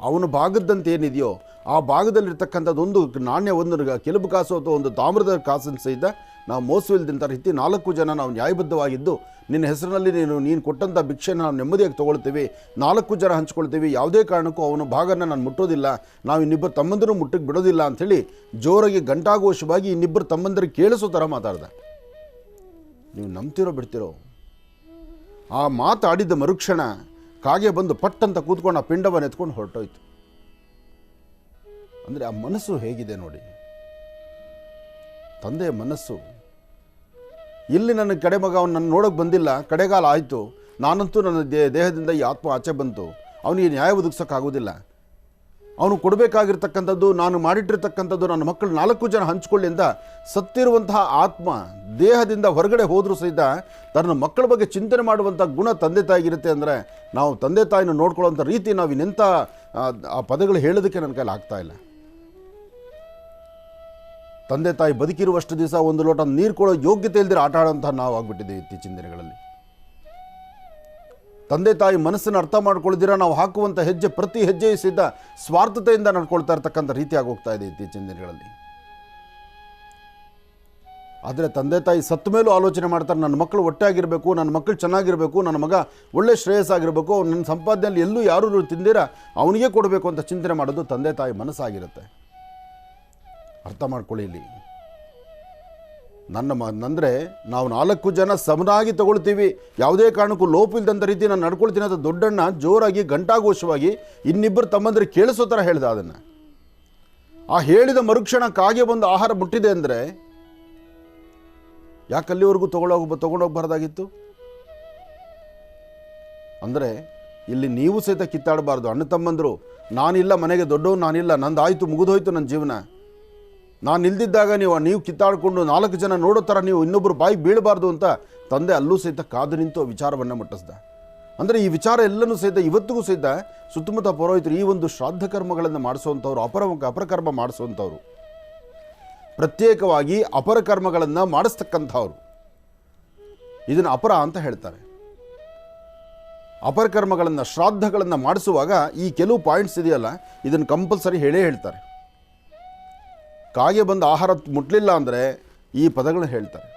ಅವನು ಭಾಗದಂತೆ ಏನಿದೆಯೋ ಆ ಭಾಗದಲ್ಲಿರ್ತಕ್ಕಂಥದ್ದು ಒಂದು ನಾಣ್ಯ, ಒಂದು ಕೆಲವು ಕಾಸು ಅಥವಾ ಒಂದು ತಾಮ್ರದ ಕಾಸನ್ನು ಸಹಿತ ನಾವು ಮೋಸವಿಲ್ಲದಂಥ ರೀತಿ 4 ಜನ ನಾವು ನ್ಯಾಯಬದ್ಧವಾಗಿದ್ದು ನಿನ್ನ ಹೆಸರಿನಲ್ಲಿ ನೀನು ಕೊಟ್ಟಂಥ ಭಿಕ್ಷೆನ ನಾವು ನೆಮ್ಮದಿಯಾಗಿ ತೊಗೊಳ್ತೀವಿ, 4 ಜನ ಹಂಚ್ಕೊಳ್ತೀವಿ, ಯಾವುದೇ ಕಾರಣಕ್ಕೂ ಅವನ ಭಾಗನ ನಾನು ಮುಟ್ಟೋದಿಲ್ಲ, ನಾವು ಇನ್ನಿಬ್ಬರು ತಮ್ಮಂದಿರೂ ಮುಟ್ಟಿಗೆ ಬಿಡೋದಿಲ್ಲ ಅಂಥೇಳಿ ಜೋರಾಗಿ ಗಂಟಾಘೋಷವಾಗಿ ಇನ್ನಿಬ್ಬರು ತಮ್ಮಂದರಿಗೆ ಕೇಳಿಸೋ ಥರ ಮಾತಾಡ್ದೆ. ನೀವು ನಂಬ್ತಿರೋ ಬಿಡ್ತಿರೋ, ಆ ಮಾತಾಡಿದ್ದ ಮರುಕ್ಷಣ ಕಾಗೆ ಬಂದು ಪಟ್ಟಂತ ಕೂತ್ಕೊಂಡು ಆ ಪಿಂಡವನ್ನು ಎತ್ಕೊಂಡು ಹೊರಟೋಯ್ತು. ಅಂದರೆ ಆ ಮನಸ್ಸು ಹೇಗಿದೆ ನೋಡಿ, ತಂದೆಯ ಮನಸ್ಸು. ಇಲ್ಲಿ ನನ್ನ ಕಡೆ ಮಗ ಅವನು ನನ್ನ ನೋಡೋಕೆ ಬಂದಿಲ್ಲ, ಕಡೆಗಾಲ ಆಯಿತು, ನಾನಂತೂ ನನ್ನ ದೇಹದಿಂದ ಈ ಆತ್ಮ ಆಚೆ ಬಂತು, ಅವನಿಗೆ ನ್ಯಾಯ ಒದಗಿಸೋಕ್ಕಾಗೋದಿಲ್ಲ. ಅವನು ಕೊಡಬೇಕಾಗಿರ್ತಕ್ಕಂಥದ್ದು, ನಾನು ಮಾಡಿಟ್ಟಿರ್ತಕ್ಕಂಥದ್ದು ನನ್ನ ಮಕ್ಕಳು 4 ಜನ ಹಂಚ್ಕೊಳ್ಳಿ ಅಂತ ಸತ್ತಿರುವಂತಹ ಆತ್ಮ ದೇಹದಿಂದ ಹೊರಗಡೆ ಹೋದರೂ ಸಹಿತ ತನ್ನ ಮಕ್ಕಳ ಬಗ್ಗೆ ಚಿಂತನೆ ಮಾಡುವಂಥ ಗುಣ ತಂದೆ ತಾಯಿಗಿರುತ್ತೆ. ಅಂದರೆ ನಾವು ತಂದೆ ತಾಯಿನ ನೋಡ್ಕೊಳ್ಳೋಂಥ ರೀತಿ ನಾವು ಇನ್ನೆಂಥ ಆ ಪದಗಳು ಹೇಳೋದಕ್ಕೆ ನನ್ನ ಕೈಲಿ ಆಗ್ತಾ ಇಲ್ಲ. ತಂದೆ ತಾಯಿ ಬದುಕಿರುವಷ್ಟು ದಿವಸ ಒಂದು ಲೋಟ ನೀರು ಕೊಡೋ ಯೋಗ್ಯತೆ ಇಲ್ಲದಿರೋ ಆಟ ಆಡೋಂಥ ನಾವು ಆಗ್ಬಿಟ್ಟಿದ್ದೇವೆ ಇತ್ತೀಚಿನ ದಿನಗಳಲ್ಲಿ. ತಂದೆ ತಾಯಿ ಮನಸ್ಸನ್ನು ಅರ್ಥ ಮಾಡ್ಕೊಳ್ದಿರ ನಾವು ಹಾಕುವಂಥ ಹೆಜ್ಜೆ, ಪ್ರತಿ ಹೆಜ್ಜೆಯೂ ಸಿದ್ಧ ಸ್ವಾರ್ಥತೆಯಿಂದ ನಡ್ಕೊಳ್ತಾ ಇರ್ತಕ್ಕಂಥ ರೀತಿಯಾಗಿ ಹೋಗ್ತಾ ಇದೆ ಇತ್ತೀಚಿನ ದಿನಗಳಲ್ಲಿ. ಆದರೆ ತಂದೆ ತಾಯಿ ಸತ್ತ ಮೇಲೂ ಆಲೋಚನೆ ಮಾಡ್ತಾರೆ, ನನ್ನ ಮಕ್ಕಳು ಒಟ್ಟಾಗಿರಬೇಕು, ನನ್ನ ಮಕ್ಕಳು ಚೆನ್ನಾಗಿರಬೇಕು, ನನ್ನ ಮಗ ಒಳ್ಳೆ ಶ್ರೇಯಸ್ಸಾಗಿರಬೇಕು, ನನ್ನ ಸಂಪಾದನೆಯಲ್ಲಿ ಎಲ್ಲೂ ಯಾರೂ ತಿಂದಿರ ಅವನಿಗೆ ಕೊಡಬೇಕು ಅಂತ ಚಿಂತನೆ ಮಾಡೋದು ತಂದೆ ತಾಯಿ ಮನಸ್ಸಾಗಿರುತ್ತೆ. ಅರ್ಥ ಮಾಡ್ಕೊಳ್ಳಿ. ಇಲ್ಲಿ ಅಂದರೆ ನಾವು 4 ಜನ ಸಮನಾಗಿ ತಗೊಳ್ತೀವಿ, ಯಾವುದೇ ಕಾರಣಕ್ಕೂ ಲೋಪ ಇಲ್ದಂಥ ರೀತಿ ನಾನು ನಡ್ಕೊಳ್ತೀನಿ ಅಂತ ದೊಡ್ಡಣ್ಣ ಜೋರಾಗಿ ಗಂಟಾಘೋಷವಾಗಿ ಇನ್ನಿಬ್ಬರು ತಮ್ಮಂದ್ರೆ ಕೇಳಿಸೋ ಥರ ಹೇಳ್ದ. ಅದನ್ನು ಆ ಹೇಳಿದ ಮರುಕ್ಷಣ ಕಾಗೆ ಬಂದು ಆಹಾರ ಮುಟ್ಟಿದೆ ಅಂದರೆ ಯಾಕೆ ಅಲ್ಲಿವರೆಗೂ ತೊಗೊಂಡೋಗ್ಬಾರ್ದಾಗಿತ್ತು? ಅಂದರೆ ಇಲ್ಲಿ ನೀವು ಸಹಿತ ಕಿತ್ತಾಡಬಾರ್ದು. ಅಣ್ಣ ತಮ್ಮಂದರು, ನಾನಿಲ್ಲ ಮನೆಗೆ ದೊಡ್ಡವನು, ನಾನಿಲ್ಲ, ನಂದಾಯಿತು, ಮುಗಿದೋಯ್ತು ನನ್ನ ಜೀವನ, ನಾನು ಇಲ್ದಿದ್ದಾಗ ನೀವು ಕಿತ್ತಾಡಿಕೊಂಡು 4 ಜನ ನೋಡೋ ಥರ ನೀವು ಇನ್ನೊಬ್ಬರು ಬಾಯಿಗೆ ಬೀಳಬಾರ್ದು ಅಂತ ತಂದೆ ಅಲ್ಲೂ ಸಹಿತ ಕಾದು ನಿಂತು ವಿಚಾರವನ್ನು ಮುಟ್ಟಿಸ್ದ. ಅಂದರೆ ಈ ವಿಚಾರ ಎಲ್ಲನೂ ಸಹಿತ ಇವತ್ತಿಗೂ ಸಹಿತ ಸುತ್ತಮುತ್ತ ಪುರೋಹಿತರು ಈ ಒಂದು ಶ್ರಾದ್ದ ಕರ್ಮಗಳನ್ನು ಮಾಡಿಸುವಂಥವ್ರು, ಅಪರಕರ್ಮ ಮಾಡಿಸುವಂಥವ್ರು, ಪ್ರತ್ಯೇಕವಾಗಿ ಅಪರಕರ್ಮಗಳನ್ನು ಮಾಡಿಸ್ತಕ್ಕಂಥವ್ರು ಇದನ್ನು ಅಪರ ಅಂತ ಹೇಳ್ತಾರೆ. ಅಪರಕರ್ಮಗಳನ್ನು, ಶ್ರಾದ್ದಗಳನ್ನು ಮಾಡಿಸುವಾಗ ಈ ಕೆಲವು ಪಾಯಿಂಟ್ಸ್ ಇದೆಯಲ್ಲ, ಇದನ್ನು ಕಂಪಲ್ಸರಿ ಹೇಳೇ ಹೇಳ್ತಾರೆ. ಕಾಗೆ ಬಂದು ಆಹಾರ ಮುಟ್ಲಿಲ್ಲ ಅಂದರೆ ಈ ಪದಗಳನ್ನ ಹೇಳ್ತಾರೆ.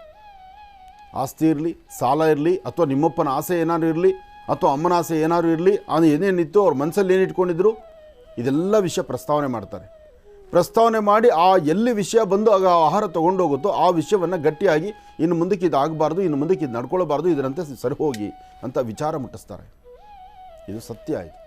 ಆಸ್ತಿ ಇರಲಿ, ಸಾಲ ಇರಲಿ, ಅಥವಾ ನಿಮ್ಮಪ್ಪನ ಆಸೆ ಏನಾದ್ರು ಇರಲಿ, ಅಥವಾ ಅಮ್ಮನ ಆಸೆ ಏನಾದ್ರು ಇರಲಿ, ಅದು ಏನೇನಿತ್ತು ಅವ್ರ ಮನಸ್ಸಲ್ಲಿ ಏನಿಟ್ಕೊಂಡಿದ್ರು ಇದೆಲ್ಲ ವಿಷಯ ಪ್ರಸ್ತಾವನೆ ಮಾಡ್ತಾರೆ. ಪ್ರಸ್ತಾವನೆ ಮಾಡಿ ಎಲ್ಲಿ ವಿಷಯ ಬಂದು ಆಗ ಆಹಾರ ತೊಗೊಂಡೋಗುತ್ತೋ ಆ ವಿಷಯವನ್ನು ಗಟ್ಟಿಯಾಗಿ ಇನ್ನು ಮುಂದಕ್ಕೆ ಇದು ಆಗಬಾರ್ದು, ಇನ್ನು ಮುಂದಕ್ಕೆ ಇದು ನಡ್ಕೊಳ್ಬಾರ್ದು, ಇದರಂತೆ ಸರಿ ಹೋಗಿ ಅಂತ ವಿಚಾರ ಮುಟ್ಟಿಸ್ತಾರೆ. ಇದು ಸತ್ಯ ಆಯಿತು.